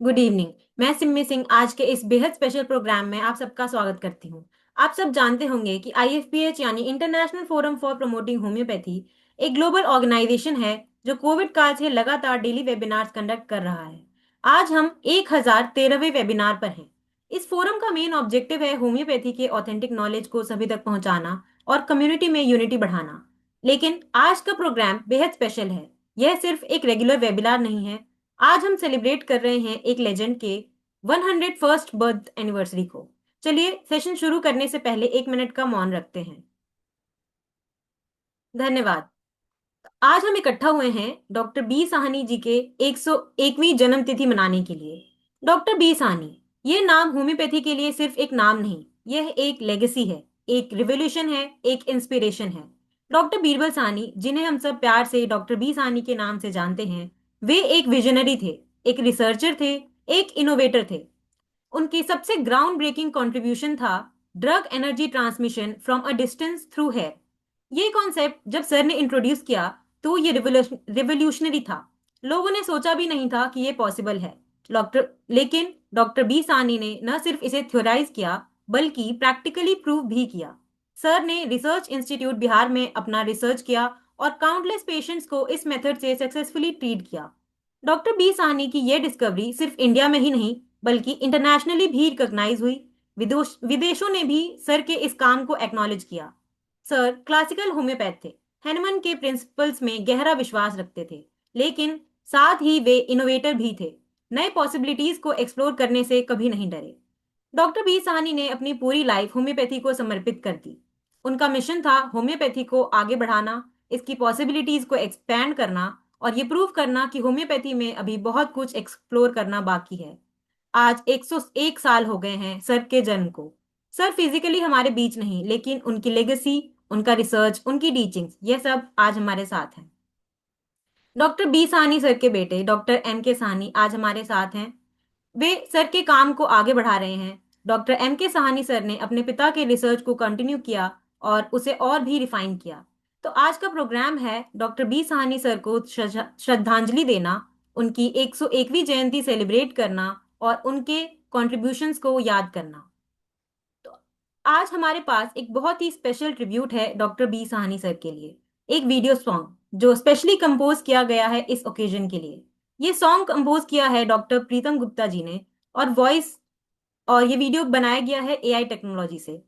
Good evening. मैं सिम्मी सिंह आज के इस बेहद स्पेशल प्रोग्राम में आप सबका स्वागत करती हूँ। आप सब जानते होंगे कि आईएफपीएच यानी international forum for promoting homeopathy एक ग्लोबल ऑर्गेनाइजेशन है जो कोविड काल से लगातार डेली वेबिनार्स कंडक्ट कर रहा है। आज हम 1013वें वेबिनार पर हैं। इस फोरम का मेन ऑब्जेक्टिव है होम्योपैथी के ऑथेंटिक नॉलेज को सभी तक पहुंचाना और कम्युनिटी में यूनिटी बढ़ाना। लेकिन आज का प्रोग्राम बेहद स्पेशल है। यह सिर्फ एक रेगुलर वेबिनार नहीं है। आज हम सेलिब्रेट कर रहे हैं एक लेजेंड के 101st बर्थ एनिवर्सरी को। चलिए सेशन शुरू करने से पहले 1 मिनट का मौन रखते हैं। धन्यवाद। आज हम इकट्ठा हुए हैं डॉक्टर बी साहनी जी के 101वीं जन्म तिथि मनाने के लिए। डॉक्टर बी साहनी, ये नाम होम्योपैथी के लिए सिर्फ एक नाम नहीं, यह एक लेगेसी है, एक रिवोल्यूशन है, एक इंस्पिरेशन है। डॉक्टर बीरबल साहनी, जिन्हें हम सब प्यार से डॉक्टर बी साहनी के नाम से जानते हैं, वे एक विजनरी थे, एक रिसर्चर थे, एक इनोवेटर थे। उनकी सबसे ग्राउंड ब्रेकिंग कंट्रीब्यूशन था drug energy transmission from a distance through hair. ये कॉन्सेप्ट जब सर ने इंट्रोड्यूस किया तो ये रिवोल्यूशनरी था। लोगों ने सोचा भी नहीं था कि ये पॉसिबल है। डॉक्टर लेकिन डॉक्टर बी सानी ने न सिर्फ इसे थ्योराइज किया बल्कि प्रैक्टिकली प्रूव भी किया। सर ने रिसर्च इंस्टीट्यूट बिहार में अपना रिसर्च किया और काउंटलेस पेशेंट्स को इस मेथड से सक्सेसफुली ट्रीट किया। डॉक्टर बी साहनी की यह डिस्कवरी सिर्फ इंडिया में ही नहीं बल्कि इंटरनेशनली भी रिकॉग्नाइज हुई। विदेशों ने भी सर के इस काम को एक्नॉलेज किया। सर क्लासिकल होम्योपैथ थे, हैनमन के प्रिंसिपल्स में गहरा विश्वास रखते थे, लेकिन साथ ही वे इनोवेटर भी थे। नए पॉसिबिलिटीज को एक्सप्लोर करने से कभी नहीं डरे। डॉक्टर बी साहनी ने अपनी पूरी लाइफ होम्योपैथी को समर्पित कर दी। उनका मिशन था होम्योपैथी को आगे बढ़ाना, इसकी पॉसिबिलिटीज को एक्सपैंड करना और ये प्रूव करना कि होम्योपैथी में अभी बहुत कुछ एक्सप्लोर करना बाकी है। आज 101 साल हो गए हैं सर के जन्म को। सर फिजिकली हमारे बीच नहीं, लेकिन उनकी लेगेसी, उनका रिसर्च, उनकी टीचिंग्स, ये सब आज हमारे साथ हैं। डॉक्टर बी साहनी सर के बेटे डॉक्टर एम के साहनी आज हमारे साथ हैं। वे सर के काम को आगे बढ़ा रहे हैं। Doctor M K Sahni sir ने अपने पिता के रिसर्च को कंटिन्यू किया और उसे और भी रिफाइन किया। तो आज का प्रोग्राम है डॉक्टर बी साहनी सर को श्रद्धांजलि देना, उनकी 101वीं जयंती सेलिब्रेट करना और उनके कॉन्ट्रीब्यूशंस को याद करना। तो आज हमारे पास एक बहुत ही स्पेशल ट्रिब्यूट है डॉक्टर बी साहनी सर के लिए, एक वीडियो सॉन्ग जो स्पेशली कंपोज किया गया है इस ओकेजन के लिए। ये सॉन्ग कंपोज किया है डॉक्टर प्रीतम गुप्ता जी ने और वॉइस और ये वीडियो बनाया गया है एआई टेक्नोलॉजी से,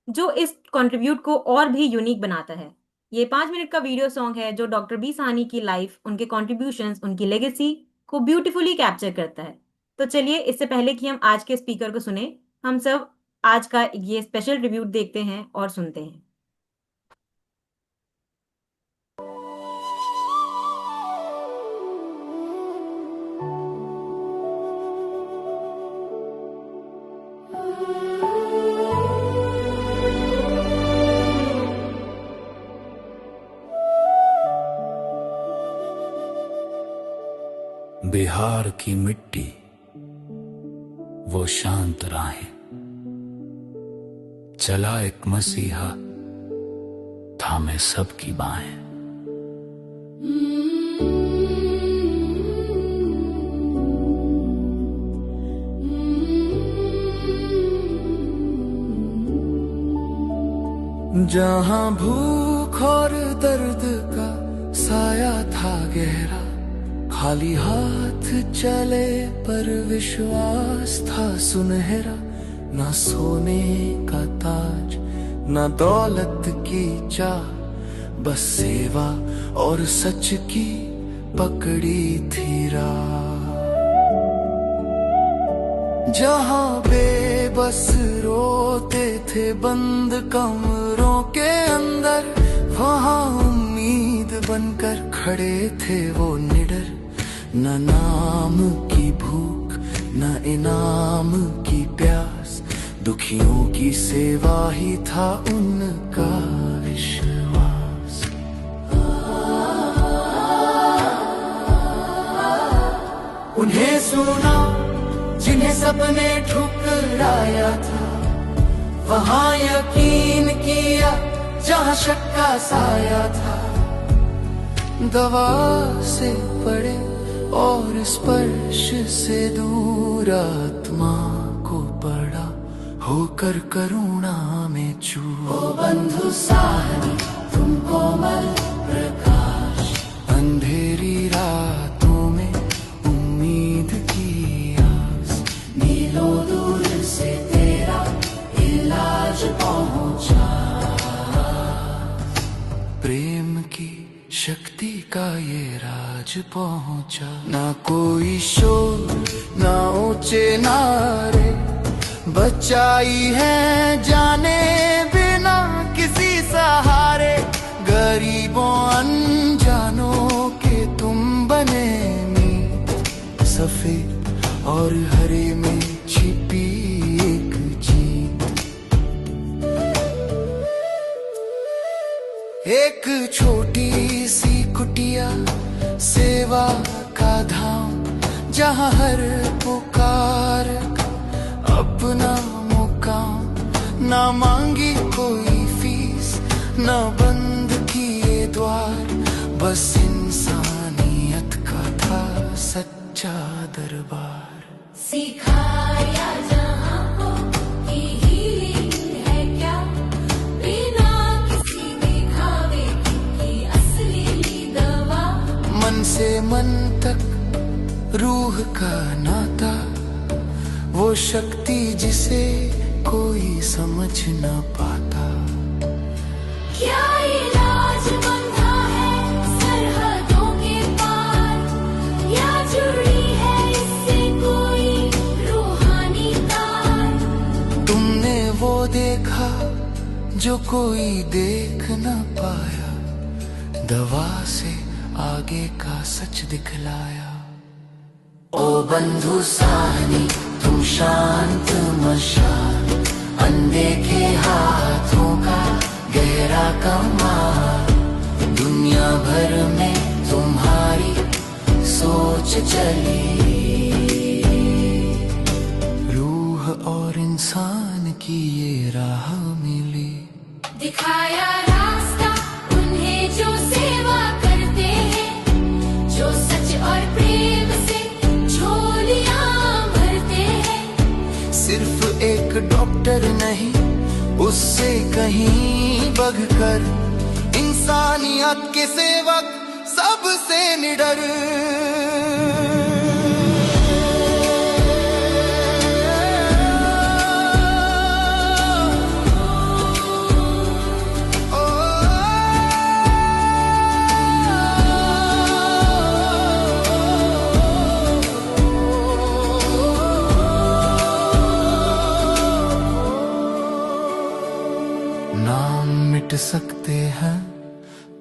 जो इस कंट्रीब्यूट को और भी यूनिक बनाता है। ये 5 मिनट का वीडियो सॉन्ग है जो डॉक्टर बी साहनी की लाइफ, उनके कॉन्ट्रीब्यूशंस, उनकी लेगेसी को ब्यूटीफुली कैप्चर करता है। तो चलिए, इससे पहले कि हम आज के स्पीकर को सुने, हम सब आज का ये स्पेशल ट्रिब्यूट देखते हैं और सुनते हैं। बिहार की मिट्टी, वो शांत राहें, चला एक मसीहा, थामे सबकी बाहें। जहां भूख और दर्द का साया था गहरा, खाली हाथ चले पर विश्वास था सुनहरा। ना सोने का ताज, ना दौलत की चाह, बस सेवा और सच की पकड़ी थी राह। जहां बेबस रोते थे बंद कमरों के अंदर, वहां उम्मीद बनकर खड़े थे वो निडर। न नाम की भूख, न इनाम की प्यास, दुखियों की सेवा ही था उनका विश्वास। उन्हें सुना जिन्हें सबने ठुकराया था, वहां यकीन किया जहां शक का साया था। दवा से पड़े और स्पर्श से दूर आत्मा को पड़ा होकर करुणा में चू। ओ बंधु साहनी तुम कोमल प्रकाश, अंधेरी रातों में उम्मीद की आस, मीलों दूर से तेरा इलाज पहुंचा। प्रेम की शक्ति का ये राज पहुंचा। ना कोई शोर ना ऊंचे नारे, बचाई है जाने बिना किसी सहारे। गरीबों अनजानों के तुम बने मीत, सफेद और हरे में छिपी एक जीत। एक छोटी सी कुटिया, सेवा का धाम, जहाँ हर पुकार का अपना मुकाम। ना मांगी कोई फीस, ना बंद किए द्वार, बस इंसानियत का था सच्चा दरबार। सिखाया जहाँ को कि हीलिंग है क्या, बिना किसी दिखावे की असली दवा। मन से मन तक रूह का नाता, वो शक्ति जिसे कोई समझ न पाता। क्या इलाज बंधा है सरहदों के पार, या जुड़ी है इससे कोई रूहानी तार। तुमने वो देखा जो कोई देख न पाया, दवा से आगे का सच दिखलाया। ओ बंधु साहनी तुम शांत मशाल, अनदेखे हाथों का गहरा कमाल। दुनिया भर में तुम्हारी सोच चली, रूह और इंसान की ये राह मिली। दिखाया रास्ता उन्हें जो सेवा करते हैं, जो सच और प्रेम से सिर्फ एक डॉक्टर नहीं, उससे कहीं बढ़कर इंसानियत के सेवक सबसे निडर। मिट सकते हैं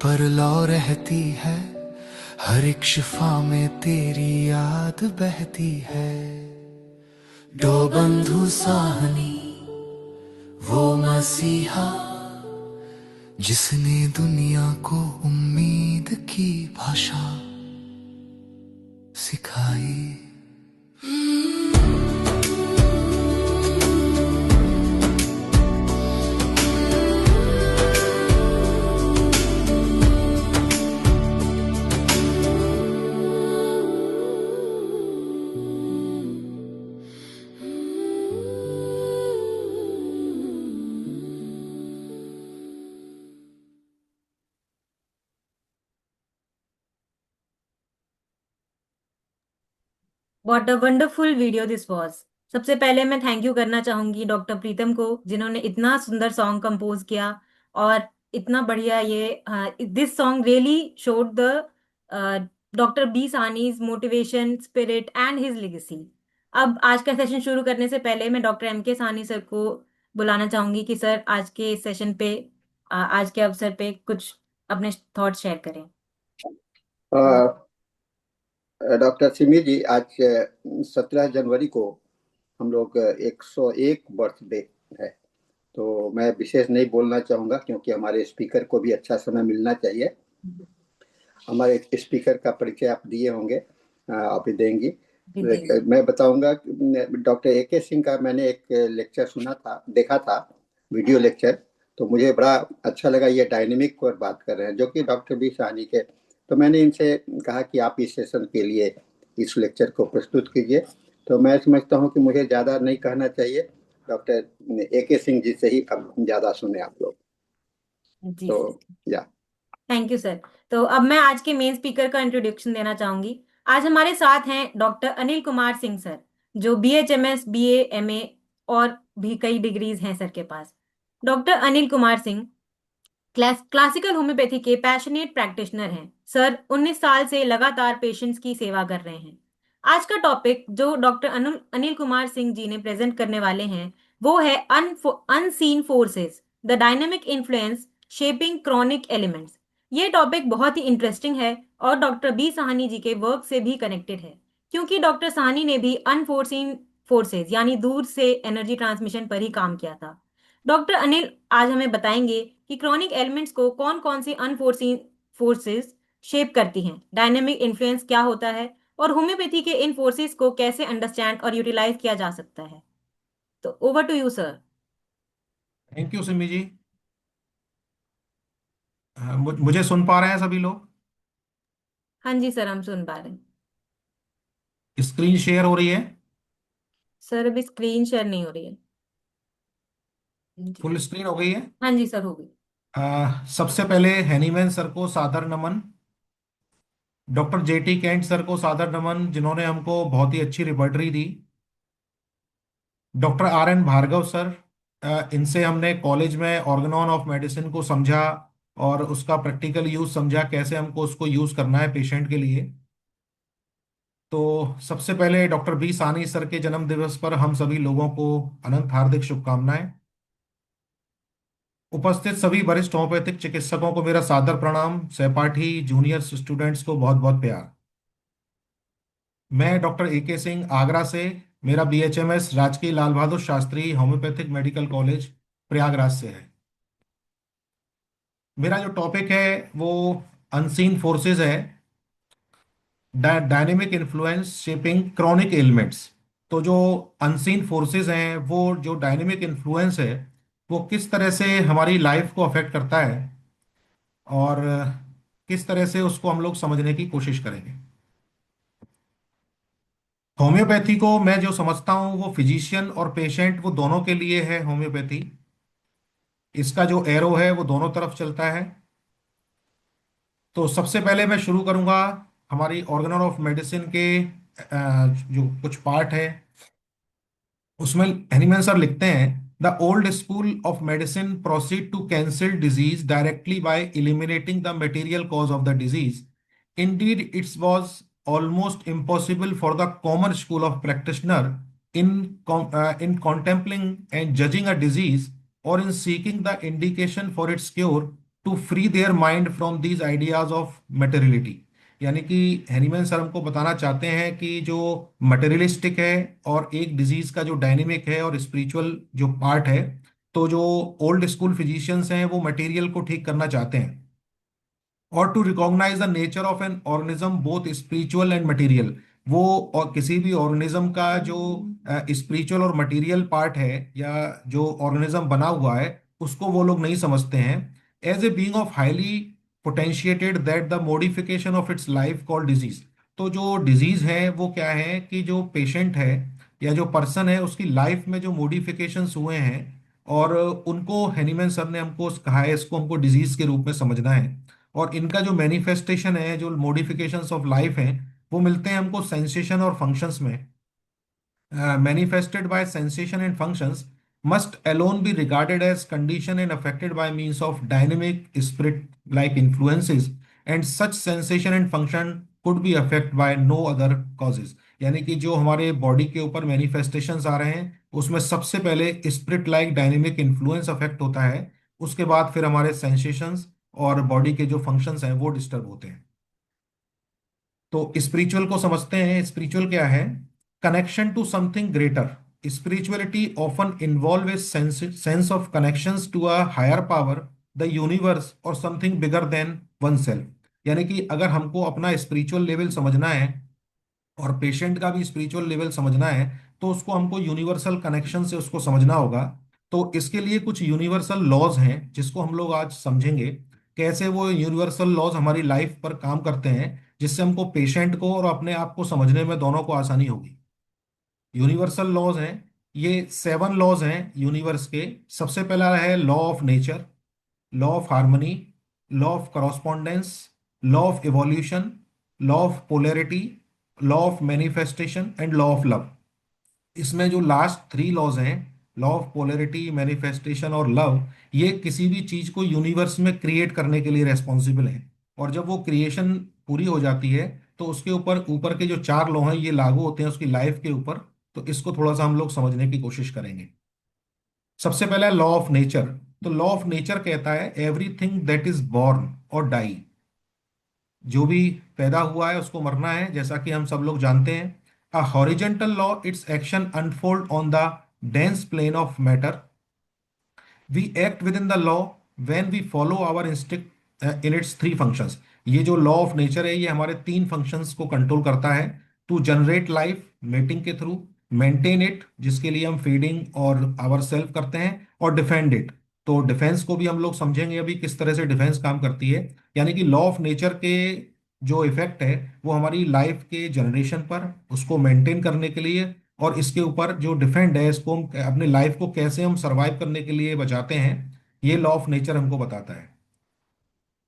पर लौ रहती है, हर एक शिफा में तेरी याद बहती है। दो बंधु साहनी वो मसीहा, जिसने दुनिया को उम्मीद की भाषा सिखाई। What a wonderful video this was. सबसे पहले मैं थैंक यू करना चाहूंगी डॉक्टर प्रीतम को, जिन्होंने इतना सुंदर सॉन्ग कंपोज किया और इतना बढ़िया ये this song really showed the doctor B Sani's motivation spirit and his legacy. अब आज का सेशन शुरू करने से पहले मैं डॉक्टर एम के सानी सर को बुलाना चाहूंगी कि सर आज के सेशन पे आज के अवसर पे कुछ अपने थॉट शेयर करें। डॉक्टर सिमी जी, आज 17 जनवरी को हम लोग 101 बर्थडे है, तो मैं विशेष नहीं बोलना चाहूँगा क्योंकि हमारे स्पीकर को भी अच्छा समय मिलना चाहिए। हमारे स्पीकर का परिचय आप दिए होंगे, आप भी देंगी। मैं बताऊंगा, डॉक्टर AK सिंह का मैंने एक लेक्चर सुना था, देखा था वीडियो लेक्चर, तो मुझे बड़ा अच्छा लगा। ये डायनेमिक पर बात कर रहे हैं जो कि डॉक्टर बी साहनी के, तो मैंने इनसे कहा कि आप इस सेशन के लिए इस लेक्चर को प्रस्तुत कीजिए। तो मैं समझता हूँ कि मुझे ज़्यादा नहीं कहना चाहिए, डॉक्टर AK सिंह जी से ही अब ज़्यादा सुने आप लोग। जी तो सर। या थैंक यू सर। तो अब मैं आज के मेन स्पीकर का इंट्रोडक्शन देना चाहूंगी। आज हमारे साथ हैं डॉक्टर अनिल कुमार सिंह सर, जो BHMS BA MA और भी कई डिग्रीज हैं सर के पास। Doctor Anil Kumar Singh classical homeopathy के पैशनेट प्रैक्टिशनर हैं सर। 19 साल से लगातार पेशेंट्स की सेवा कर रहे हैं। आज का टॉपिक जो डॉक्टर अनिल कुमार सिंह जी ने प्रेजेंट करने वाले हैं वो है unseen forces, the dynamic influence shaping chronic elements. ये टॉपिक बहुत ही इंटरेस्टिंग है और डॉक्टर बी साहनी जी के वर्क से भी कनेक्टेड है, क्योंकि डॉक्टर साहनी ने भी अनफोर्सीन फोर्सेस यानी दूर से एनर्जी ट्रांसमिशन पर ही काम किया था। डॉक्टर अनिल आज हमें बताएंगे कि क्रॉनिक एलिमेंट्स को कौन कौन सी अनफोर्सीन फोर्सेस शेप करती हैं, डायनेमिक इन्फ्लुएंस क्या होता है और होम्योपैथी के इन फोर्सेस को कैसे अंडरस्टैंड और यूटिलाइज किया जा सकता है। तो over to you sir. Thank you Simi ji. मुझे सुन पा रहे हैं सभी लोग? हाँ जी सर, हम सुन पा रहे हैं। स्क्रीन शेयर हो रही है? सर अभी स्क्रीन शेयर नहीं हो रही है। जी। फुल स्क्रीन हो गई है? हाँ जी सर, हो गई। सबसे पहले हैनीमैन सर को सादर नमन, डॉक्टर JT कैंट सर को सादर नमन, जिन्होंने हमको बहुत ही अच्छी रिपर्टरी दी। डॉक्टर RN भार्गव सर, इनसे हमने कॉलेज में ऑर्गेनॉन ऑफ मेडिसिन को समझा और उसका प्रैक्टिकल यूज समझा, कैसे हमको उसको यूज करना है पेशेंट के लिए। तो सबसे पहले डॉक्टर B सानी सर के जन्म दिवस पर हम सभी लोगों को अनंत हार्दिक शुभकामनाएं। उपस्थित सभी वरिष्ठ होम्योपैथिक चिकित्सकों को मेरा सादर प्रणाम, सहपाठी जूनियर स्टूडेंट्स को बहुत बहुत प्यार। मैं डॉक्टर AK सिंह आगरा से, मेरा BHMS राजकीय Lal Bahadur Shastri homeopathic medical college Prayagraj से है। मेरा जो टॉपिक है वो अनसीन फोर्सेस है, dynamic influence shaping chronic elements. तो जो अनसीन फोर्सेस हैं, वो जो डायनेमिक इन्फ्लुएंस है, वो किस तरह से हमारी लाइफ को अफेक्ट करता है और किस तरह से उसको हम लोग समझने की कोशिश करेंगे। होम्योपैथी को मैं जो समझता हूँ वो फिजिशियन और पेशेंट वो दोनों के लिए है होम्योपैथी। इसका जो एरो है वो दोनों तरफ चलता है। तो सबसे पहले मैं शुरू करूंगा हमारी ऑर्गेनल ऑफ मेडिसिन के जो कुछ पार्ट है उसमें। एनिमल सर लिखते हैं, the old school of medicine proceed to cancel disease directly by eliminating the material cause of the disease. Indeed it's was almost impossible for the common school of practitioner in in contemplating and judging a disease or in seeking the indication for its cure to free their mind from these ideas of materiality। यानी कि Hahnemann sir हमको बताना चाहते हैं कि जो materialistic है और एक डिजीज का जो डायनेमिक है और स्पिरिचुअल जो पार्ट है, तो जो ओल्ड स्कूल फिजिशियंस हैं वो मटेरियल को ठीक करना चाहते हैं, और to recognise the nature of an organism both spiritual and material. वो और किसी भी ऑर्गेनिज्म का जो स्पिरिचुअल और मटेरियल पार्ट है या जो ऑर्गेनिज्म बना हुआ है, उसको वो लोग नहीं समझते हैं as a being of highly potentiated that the modification of its life called disease. तो जो डिजीज है वो क्या है कि जो पेशेंट है या जो पर्सन है उसकी लाइफ में जो मॉडिफिकेशंस हुए हैं, और उनको हैनीमैन सर ने हमको कहा है इसको हमको डिजीज के रूप में समझना है। और इनका जो मैनिफेस्टेशन है, जो मॉडिफिकेशंस ऑफ लाइफ हैं, वो मिलते हैं हमको सेंसेशन और फंक्शंस में। manifested by sensation and functions must alone be regarded as conditioned and affected by means of dynamic spirit like influences, and such sensation and function could be affected by no other causes। यानी कि जो हमारे body के ऊपर manifestations आ रहे हैं उसमें सबसे पहले spirit like dynamic influence affect होता है, उसके बाद फिर हमारे सेंसेशंस और बॉडी के जो फंक्शंस हैं वो डिस्टर्ब होते हैं। तो स्पिरिचुअल को समझते हैं। स्पिरिचुअल क्या है? Connection to something greater. Spirituality often involve a sense of connections to a higher power, the universe और something bigger than one self. यानी कि अगर हमको अपना स्पिरिचुअल लेवल समझना है और पेशेंट का भी स्पिरिचुअल लेवल समझना है, तो उसको हमको यूनिवर्सल कनेक्शन से उसको समझना होगा। तो इसके लिए कुछ यूनिवर्सल लॉज हैं जिसको हम लोग आज समझेंगे, कैसे वो यूनिवर्सल लॉज हमारी लाइफ पर काम करते हैं। जिससे हमको पेशेंट को और अपने आप को समझने में दोनों को आसानी होगी। यूनिवर्सल लॉज हैं, ये 7 लॉज हैं यूनिवर्स के। सबसे पहला है law of nature, law of harmony, law of correspondence, law of evolution, law of polarity, law of manifestation and law of love. इसमें जो लास्ट 3 लॉज हैं, लॉ ऑफ पोलैरिटी, मैनिफेस्टेशन और लव, ये किसी भी चीज को यूनिवर्स में क्रिएट करने के लिए रेस्पॉन्सिबल हैं। और जब वो क्रिएशन पूरी हो जाती है तो उसके ऊपर ऊपर के जो 4 लॉ हैं ये लागू होते हैं उसकी लाइफ के ऊपर। तो इसको थोड़ा सा हम लोग समझने की कोशिश करेंगे। सबसे पहला लॉ ऑफ नेचर। तो लॉ ऑफ नेचर कहता है एवरीथिंग दैट इज बॉर्न और डाई, जो भी पैदा हुआ है उसको मरना है, जैसा कि हम सब लोग जानते हैं। A horizontal law, it's action unfold on the dense plane of matter. We act within the law when we follow our instinct in its 3 functions. ये जो लॉ ऑफ नेचर है ये हमारे 3 फंक्शंस को कंट्रोल करता है। टू जनरेट लाइफ मेटिंग के through, maintain it जिसके लिए हम फीडिंग और आवर सेल्फ करते हैं, और डिफेंड इट। तो डिफेंस को भी हम लोग समझेंगे अभी किस तरह से डिफेंस काम करती है। यानी कि लॉ ऑफ नेचर के जो इफेक्ट है वो हमारी लाइफ के जनरेशन पर, उसको मेंटेन करने के लिए, और इसके ऊपर जो डिफेंड है, इसको हम अपने लाइफ को कैसे हम सरवाइव करने के लिए बचाते हैं, ये लॉ ऑफ नेचर हमको बताता है।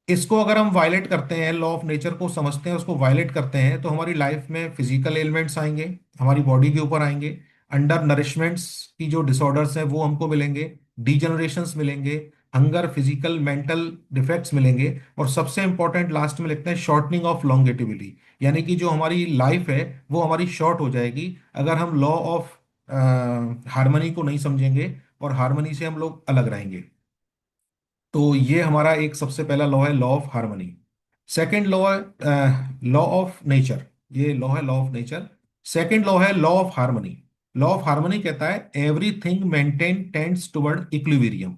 इसको अगर हम वायलेट करते हैं, लॉ ऑफ नेचर को समझते हैं, उसको वायलेट करते हैं, तो हमारी लाइफ में फिजिकल एलिमेंट्स आएंगे, हमारी बॉडी के ऊपर आएंगे। अंडर नरिशमेंट्स की जो डिसऑर्डर्स हैं वो हमको मिलेंगे, डीजनरेशंस मिलेंगे, हंगर, फिजिकल मेंटल डिफेक्ट्स मिलेंगे, और सबसे इंपॉर्टेंट लास्ट में लिखते हैं शॉर्टनिंग ऑफ लॉन्गेटिविटी। यानी कि जो हमारी लाइफ है वो हमारी शॉर्ट हो जाएगी अगर हम लॉ ऑफ हार्मनी को नहीं समझेंगे और हार्मनी से हम लोग अलग रहेंगे। तो ये हमारा एक सबसे पहला लॉ है, law of harmony. Second law है लॉ ऑफ नेचर, ये लॉ है law of nature. Second law है law of harmony. Law of harmony कहता है everything maintain tends toward equilibrium.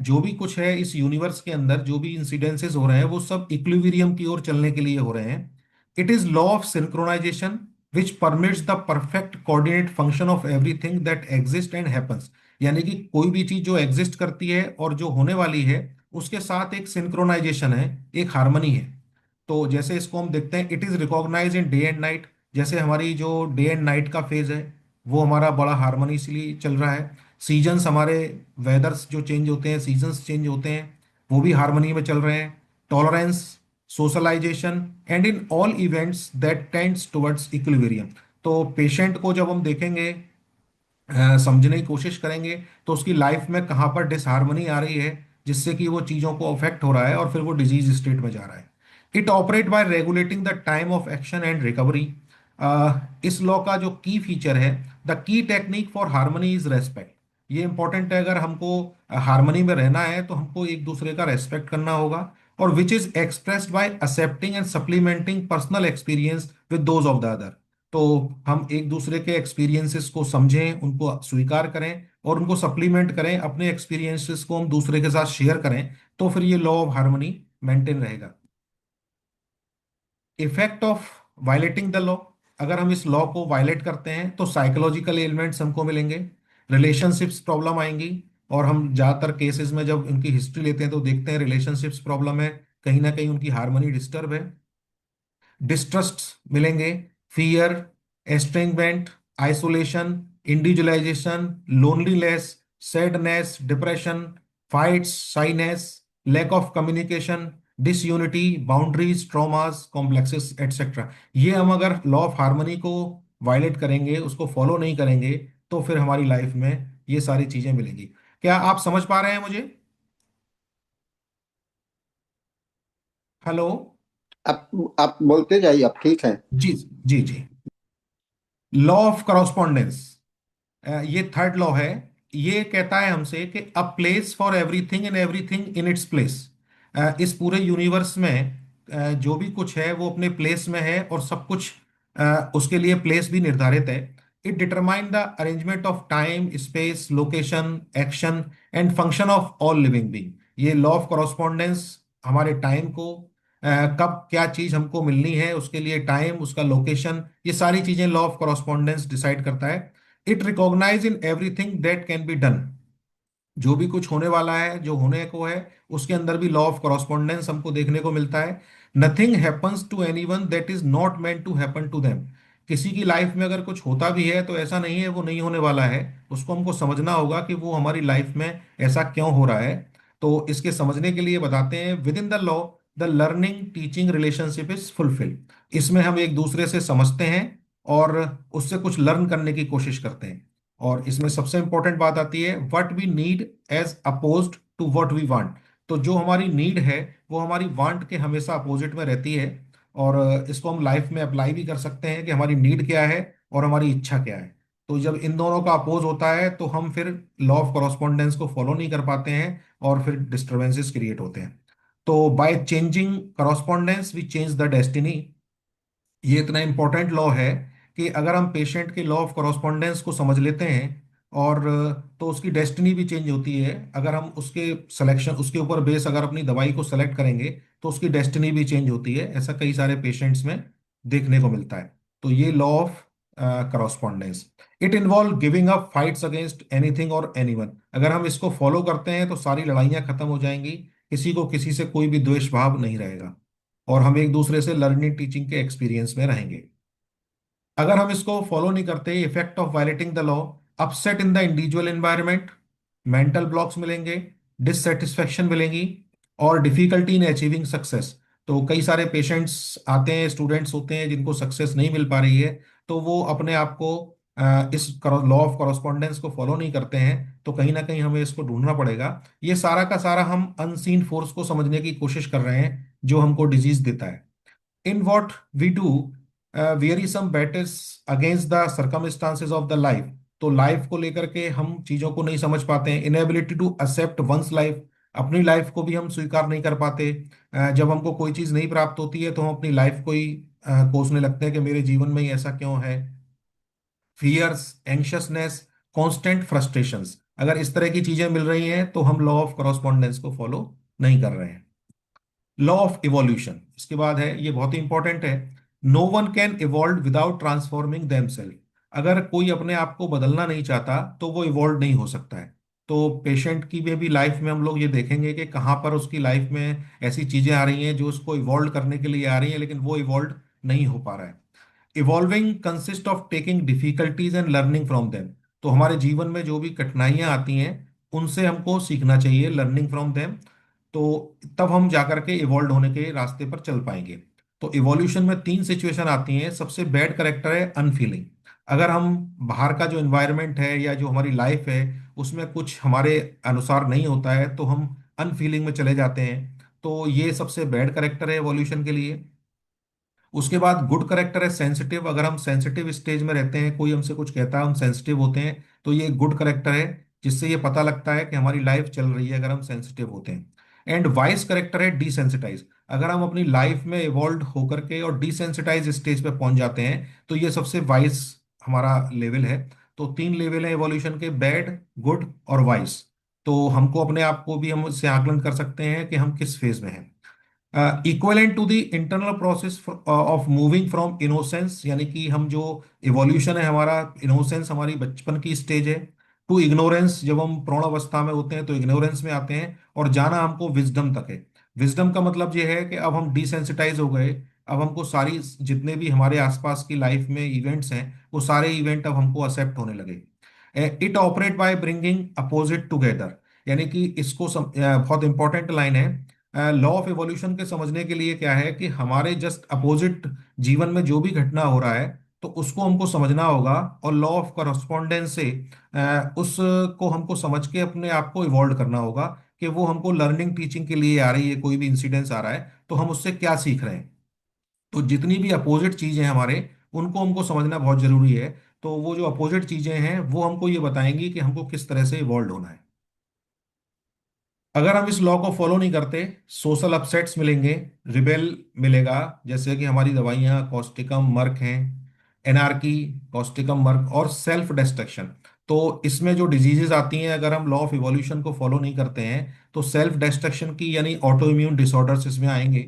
जो भी कुछ है इस यूनिवर्स के अंदर, जो भी इंसिडेंसेस हो रहे हैं वो सब इक्विलिब्रियम की ओर चलने के लिए हो रहे हैं। It is law of synchronisation which permits the perfect coordinate function of everything that exist and happens. यानी कि कोई भी चीज जो एग्जिस्ट करती है और जो होने वाली है उसके साथ एक सिंक्रोनाइजेशन है, एक हार्मनी है। तो जैसे इसको हम देखते हैं, it is recognise in day and night. जैसे हमारी जो डे एंड नाइट का फेज है वो हमारा बड़ा हार्मनीसली चल रहा है। सीजन्स, हमारे वेदर्स जो चेंज होते हैं, सीजन्स चेंज होते हैं, वो भी हार्मनी में चल रहे हैं। Tolerance, socialisation and in all events that tends towards equilibrium. तो पेशेंट को जब हम देखेंगे, समझने की कोशिश करेंगे, तो उसकी लाइफ में कहाँ पर डिसहार्मनी आ रही है जिससे कि वो चीज़ों को अफेक्ट हो रहा है और फिर वो डिजीज स्टेट में जा रहा है। It operate bye regulating the time of action and recovery. इस लॉ का जो की फीचर है, the key technique for harmony is respect. ये इंपॉर्टेंट है, अगर हमको हार्मनी में रहना है तो हमको एक दूसरे का रेस्पेक्ट करना होगा। और which is expressed by accepting and supplementing personal experience with those of the other. तो हम एक दूसरे के एक्सपीरियंसेस को समझें, उनको स्वीकार करें और उनको सप्लीमेंट करें, अपने एक्सपीरियंसेस को हम दूसरे के साथ शेयर करें, तो फिर ये लॉ ऑफ हार्मनी मेंटेन रहेगा। Effect of violating the law. अगर हम इस लॉ को वायलेट करते हैं तो साइकोलॉजिकल एलिमेंट्स हमको मिलेंगे, रिलेशनशिप्स प्रॉब्लम आएंगी। और हम ज़्यादातर केसेस में जब इनकी हिस्ट्री लेते हैं तो देखते हैं रिलेशनशिप्स प्रॉब्लम है, कहीं ना कहीं उनकी हार्मनी डिस्टर्ब है। डिस्ट्रस्ट मिलेंगे, fear, estrangement, isolation, individualization, loneliness, sadness, depression, fights, shyness, lack of communication, disunity, boundaries, traumas, complexes etcetera. ये हम अगर लॉ ऑफ हार्मनी को वायलेट करेंगे, उसको फॉलो नहीं करेंगे, तो फिर हमारी लाइफ में ये सारी चीजें मिलेंगी। क्या आप समझ पा रहे हैं मुझे? हेलो? आप बोलते जाइए, आप ठीक हैं। जी जी जी। लॉ ऑफ करॉस्पोंडेंस, ये थर्ड लॉ है। ये कहता है हमसे कि a place for everything and everything in its place. इस पूरे यूनिवर्स में जो भी कुछ है वो अपने प्लेस में है, और सब कुछ उसके लिए प्लेस भी निर्धारित है। It determine the arrangement of time, space, location, action and function of all living being. ये लॉ ऑफ करॉस्पोंडेंस हमारे टाइम को, कब क्या चीज हमको मिलनी है उसके लिए टाइम, उसका लोकेशन, ये सारी चीजें लॉ ऑफ करॉस्पोंडेंस डिसाइड करता है। It recognise in everything that can be done. जो भी कुछ होने वाला है, जो होने को है, उसके अंदर भी लॉ ऑफ करॉस्पोंडेंस हमको देखने को मिलता है। Nothing happens to anyone that is not meant to happen to them. किसी की लाइफ में अगर कुछ होता भी है तो ऐसा नहीं है वो नहीं होने वाला है, उसको हमको समझना होगा कि वो हमारी लाइफ में ऐसा क्यों हो रहा है। तो इसके समझने के लिए बताते हैं, with in the law the learning teaching relationship is fulfil. इसमें हम एक दूसरे से समझते हैं और उससे कुछ लर्न करने की कोशिश करते हैं। और इसमें सबसे इंपॉर्टेंट बात आती है, what we need as opposed to what we want. तो जो हमारी नीड है वो हमारी वांट के हमेशा अपोजिट में रहती है। और इसको हम लाइफ में अप्लाई भी कर सकते हैं कि हमारी नीड क्या है और हमारी इच्छा क्या है। तो जब इन दोनों का अपोज होता है तो हम फिर लॉ ऑफ कॉरस्पॉन्डेंस को फॉलो नहीं कर पाते हैं और फिर डिस्टरबेंसेस क्रिएट होते हैं। तो by changing correspondence we change the destiny. ये इतना इंपॉर्टेंट लॉ है कि अगर हम पेशेंट के लॉ ऑफ कॉरस्पॉन्डेंस को समझ लेते हैं और तो उसकी डेस्टिनी भी चेंज होती है। अगर हम उसके सिलेक्शन उसके ऊपर बेस अगर अपनी दवाई को सेलेक्ट करेंगे तो उसकी डेस्टिनी भी चेंज होती है। ऐसा कई सारे पेशेंट्स में देखने को मिलता है। तो ये law of correspondence, it involve giving up fights against anything और एनीवन। अगर हम इसको फॉलो करते हैं तो सारी लड़ाइयाँ खत्म हो जाएंगी, किसी को किसी से कोई भी द्वेष भाव नहीं रहेगा और हम एक दूसरे से लर्निंग टीचिंग के एक्सपीरियंस में रहेंगे। अगर हम इसको फॉलो नहीं करते, effect of violating the law, upset in the individual environment, mental blocks मिलेंगे, डिससेटिस्फेक्शन मिलेंगी और डिफिकल्टी इन अचीविंग सक्सेस। तो कई सारे पेशेंट्स आते हैं, स्टूडेंट्स होते हैं जिनको सक्सेस नहीं मिल पा रही है, तो वो अपने आप को इस लॉ ऑफ कॉरस्पॉन्डेंस को फॉलो नहीं करते हैं। तो कहीं ना कहीं हमें इसको ढूंढना पड़ेगा। ये सारा का सारा हम अनसीन फोर्स को समझने की कोशिश कर रहे हैं जो हमको डिजीज देता है। In what we do, vary some battles against the circumstances of the life। तो लाइफ को लेकर के हम चीजों को नहीं समझ पाते हैं। Inability to accept one's life, अपनी लाइफ को भी हम स्वीकार नहीं कर पाते। जब हमको कोई चीज नहीं प्राप्त होती है तो हम अपनी लाइफ को ही कोसने लगते हैं कि मेरे जीवन में ही ऐसा क्यों है। फियर्स, एंक्शसनेस, कांस्टेंट फ्रस्ट्रेशंस, अगर इस तरह की चीजें मिल रही हैं तो हम लॉ ऑफ कॉरस्पॉन्डेंस को फॉलो नहीं कर रहे हैं। लॉ ऑफ इवोल्यूशन इसके बाद है, ये बहुत ही इंपॉर्टेंट है। No one can evolve without transforming themself. अगर कोई अपने आप को बदलना नहीं चाहता तो वो इवॉल्व नहीं हो सकता है। तो पेशेंट की भी लाइफ में हम लोग ये देखेंगे कि कहाँ पर उसकी लाइफ में ऐसी चीजें आ रही हैं जो उसको इवॉल्व करने के लिए आ रही हैं लेकिन वो इवॉल्व नहीं हो पा रहा है। Evolving consist of taking difficulties and learning from them. तो हमारे जीवन में जो भी कठिनाइयां आती हैं उनसे हमको सीखना चाहिए, लर्निंग फ्रॉम देम। तो तब हम जाकर के इवॉल्व होने के रास्ते पर चल पाएंगे। तो इवोल्यूशन में तीन सिचुएशन आती हैं। सबसे बैड करेक्टर है अनफीलिंग। अगर हम बाहर का जो एनवायरनमेंट है या जो हमारी लाइफ है उसमें कुछ हमारे अनुसार नहीं होता है तो हम अनफीलिंग में चले जाते हैं। तो ये सबसे बैड करेक्टर है इवोल्यूशन के लिए। उसके बाद गुड करेक्टर है सेंसिटिव। अगर हम सेंसिटिव स्टेज में रहते हैं, कोई हमसे कुछ कहता है हम सेंसिटिव होते हैं, तो ये गुड करेक्टर है जिससे ये पता लगता है कि हमारी लाइफ चल रही है अगर हम सेंसिटिव होते हैं। एंड वाइस करेक्टर है डिसेंसिटाइज। अगर हम अपनी लाइफ में इवॉल्व होकर के और डिसेंसिटाइज स्टेज पे पहुंच जाते हैं तो ये सबसे वाइस हमारा लेवल है। तो तीन लेवल है इवोल्यूशन के, बैड, गुड और वाइस। तो हमको अपने आप को भी हम इससे आकलन कर सकते हैं कि हम किस फेज में हैं। Equivalent to the internal process of moving from innocence, यानी कि हम जो इवोल्यूशन है हमारा, इनोसेंस हमारी बचपन की स्टेज है, टू इग्नोरेंस जब हम प्रौढ़ अवस्था में होते हैं तो इग्नोरेंस में आते हैं, और जाना हमको विजडम तक है। विजडम का मतलब ये है कि अब हम डिसेंसिटाइज हो गए। अब हमको सारी जितने भी हमारे आसपास की लाइफ में इवेंट्स हैं वो सारे इवेंट अब हमको एक्सेप्ट होने लगे। It operate by bringing opposite together, यानी कि इसको बहुत इंपॉर्टेंट लाइन है। लॉ ऑफ इवोल्यूशन के समझने के लिए क्या है कि हमारे जस्ट अपोजिट जीवन में जो भी घटना हो रहा है तो उसको हमको समझना होगा, और लॉ ऑफ करस्पॉन्डेंस से उसको हमको समझ के अपने आप को इवॉल्व करना होगा कि वो हमको लर्निंग टीचिंग के लिए आ रही है, कोई भी इंसिडेंस आ रहा है तो हम उससे क्या सीख रहे हैं। तो जितनी भी अपोजिट चीजें हैं हमारे, उनको हमको समझना बहुत जरूरी है। तो वो जो अपोजिट चीजें हैं वो हमको ये बताएंगी कि हमको किस तरह से इवॉल्व होना है। अगर हम इस लॉ को फॉलो नहीं करते, सोशल अपसेट्स मिलेंगे, रिबेल मिलेगा, जैसे कि हमारी दवाइयाँ कॉस्टिकम मर्क हैं, एनार्की, कॉस्टिकम मर्क और सेल्फ डिस्ट्रक्शन। तो इसमें जो डिजीजेस आती हैं अगर हम लॉ ऑफ इवोल्यूशन को फॉलो नहीं करते हैं तो सेल्फ डिस्ट्रक्शन की यानी ऑटो इम्यून डिसऑर्डर्स इसमें आएंगे।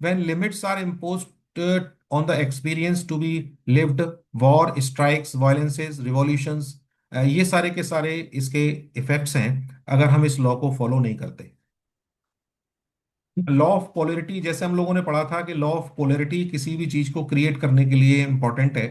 When limits are imposed on the experience to be lived, war, strikes, violences, revolutions, ये सारे के सारे इसके इफेक्ट्स हैं अगर हम इस लॉ को फॉलो नहीं करते। लॉ ऑफ पोलैरिटी, जैसे हम लोगों ने पढ़ा था कि लॉ ऑफ पोलैरिटी किसी भी चीज को क्रिएट करने के लिए इंपॉर्टेंट है।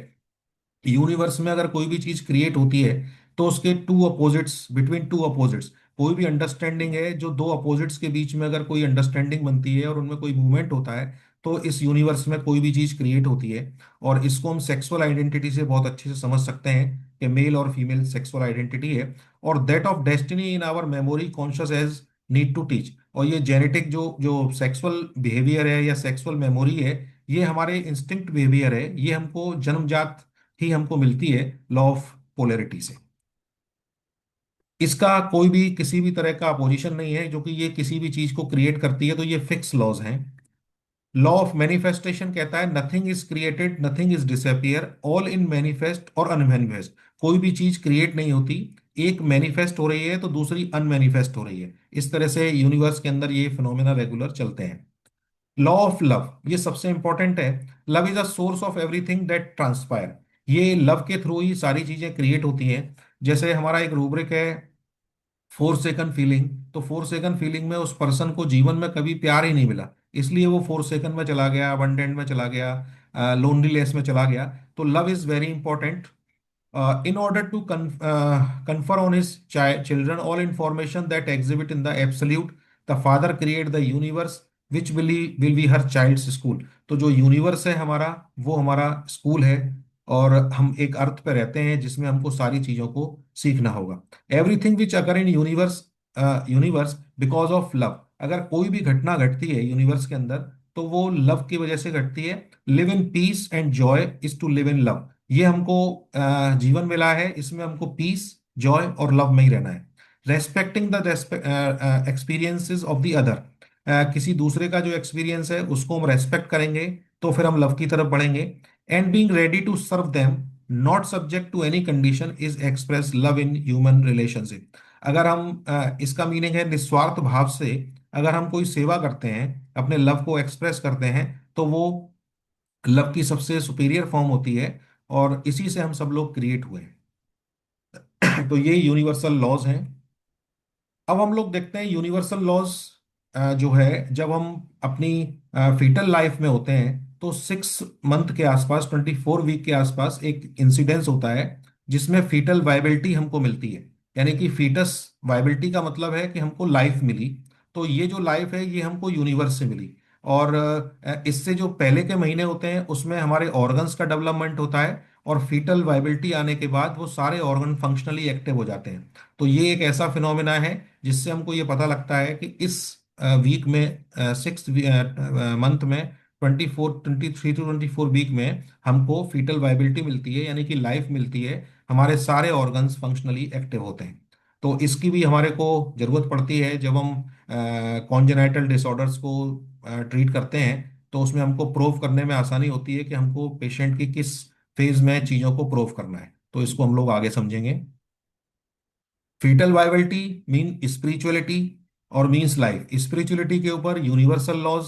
यूनिवर्स में अगर कोई भी चीज क्रिएट होती है तो उसके two opposites, between two opposites, कोई भी अंडरस्टैंडिंग है, जो दो अपोजिट्स के बीच में अगर कोई अंडरस्टैंडिंग बनती है और उनमें कोई मूवमेंट होता है, तो इस यूनिवर्स में कोई भी चीज क्रिएट होती है। और इसको हम सेक्सुअल आइडेंटिटी से बहुत अच्छे से समझ सकते हैं कि मेल और फीमेल सेक्सुअल आइडेंटिटी है। और that of destiny in our memory conscious as need to teach. और ये जेनेटिक जो जो सेक्सुअल बिहेवियर है या सेक्सुअल मेमोरी है, ये हमारे इंस्टिंक्ट बिहेवियर है, ये हमको जन्मजात ही हमको मिलती है लॉ ऑफ पोलैरिटी से। इसका कोई भी किसी भी तरह का अपोजिशन नहीं है, जो कि ये किसी भी चीज को क्रिएट करती है, तो ये फिक्स लॉज हैं। लॉ ऑफ मैनिफेस्टेशन कहता है nothing is created, nothing is disappear, all in manifest और अनमैनिफेस्ट। कोई भी चीज क्रिएट नहीं होती, एक मैनिफेस्ट हो रही है तो दूसरी अनमैनिफेस्ट हो रही है। इस तरह से यूनिवर्स के अंदर ये फिनोमेना रेगुलर चलते हैं। लॉ ऑफ लव, ये सबसे इंपॉर्टेंट है। Love is a source of everything that transpire. ये लव के थ्रू ही सारी चीजें क्रिएट होती हैं। जैसे हमारा एक रूब्रिक है फोर सेकंड फीलिंग, तो फोर सेकंड फीलिंग में उस पर्सन को जीवन में कभी प्यार ही नहीं मिला, इसलिए वो फोर सेकंड में चला गया, अबंडेंट में चला गया, लोनलीनेस में चला गया। तो love is very important. In order to confer on his children all information that exhibit in the absolute, the father create the universe which will be her child's school। तो जो universe है हमारा, वो हमारा स्कूल है। और हम एक अर्थ पे रहते हैं जिसमें हमको सारी चीजों को सीखना होगा। Everything which occur in universe, universe because of love. अगर कोई भी घटना घटती है यूनिवर्स के अंदर, तो वो लव की वजह से घटती है। Live in peace and joy is to live in love. ये हमको जीवन मिला है, इसमें हमको पीस, जॉय और लव में ही रहना है। Respecting the experiences of the other. किसी दूसरे का जो एक्सपीरियंस है उसको हम रेस्पेक्ट करेंगे, तो फिर हम लव की तरफ बढ़ेंगे। And being ready to serve them, not subject to any condition, is express love in human relationship. अगर हम इसका मीनिंग है निस्वार्थ भाव से अगर हम कोई सेवा करते हैं, अपने लव को एक्सप्रेस करते हैं, तो वो लव की सबसे सुपीरियर फॉर्म होती है। और इसी से हम सब लोग क्रिएट हुए हैं। तो ये यूनिवर्सल लॉज हैं। अब हम लोग देखते हैं यूनिवर्सल लॉज जो है, जब हम अपनी फीटल लाइफ में होते हैं, तो 6 मंथ के आसपास, 24 वीक के आसपास एक इंसिडेंस होता है जिसमें फीटल वायबिलिटी हमको मिलती है। यानी कि फीटस वायबिलिटी का मतलब है कि हमको लाइफ मिली। तो ये जो लाइफ है ये हमको यूनिवर्स से मिली। और इससे जो पहले के महीने होते हैं उसमें हमारे ऑर्गन्स का डेवलपमेंट होता है, और फीटल वायबिलिटी आने के बाद वो सारे ऑर्गन फंक्शनली एक्टिव हो जाते हैं। तो ये एक ऐसा फिनोमेना है जिससे हमको ये पता लगता है कि इस वीक में, 6 मंथ में, 23 to 24 वीक में हमको फीटल वाइबिलिटी मिलती है, यानी कि लाइफ मिलती है। हमारे सारे ऑर्गन्स फंक्शनली एक्टिव होते हैं। तो इसकी भी हमारे को जरूरत पड़ती है जब हम कॉन्जेनाइटल डिसऑर्डर्स को ट्रीट करते हैं। तो उसमें हमको प्रूव करने में आसानी होती है कि हमको पेशेंट की किस फेज में चीज़ों को प्रूव करना है। तो इसको हम लोग आगे समझेंगे। फीटल वाइबिलिटी मीन स्पिरिचुअलिटी और मीन्स लाइफ। स्पिरिचुअलिटी के ऊपर यूनिवर्सल लॉज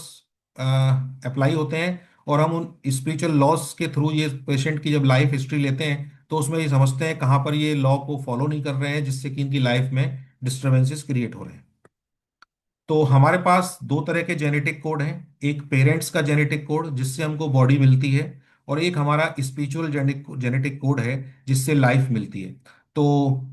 अप्लाई होते हैं, और हम उन स्पिरिचुअल लॉज के थ्रू ये पेशेंट की जब लाइफ हिस्ट्री लेते हैं तो उसमें ये समझते हैं कहाँ पर ये लॉ को फॉलो नहीं कर रहे हैं, जिससे कि इनकी लाइफ में डिस्टर्बेंसेस क्रिएट हो रहे हैं। तो हमारे पास दो तरह के जेनेटिक कोड हैं। एक पेरेंट्स का जेनेटिक कोड जिससे हमको बॉडी मिलती है, और एक हमारा स्पिरिचुअल जेनेटिक कोड है जिससे लाइफ मिलती है। तो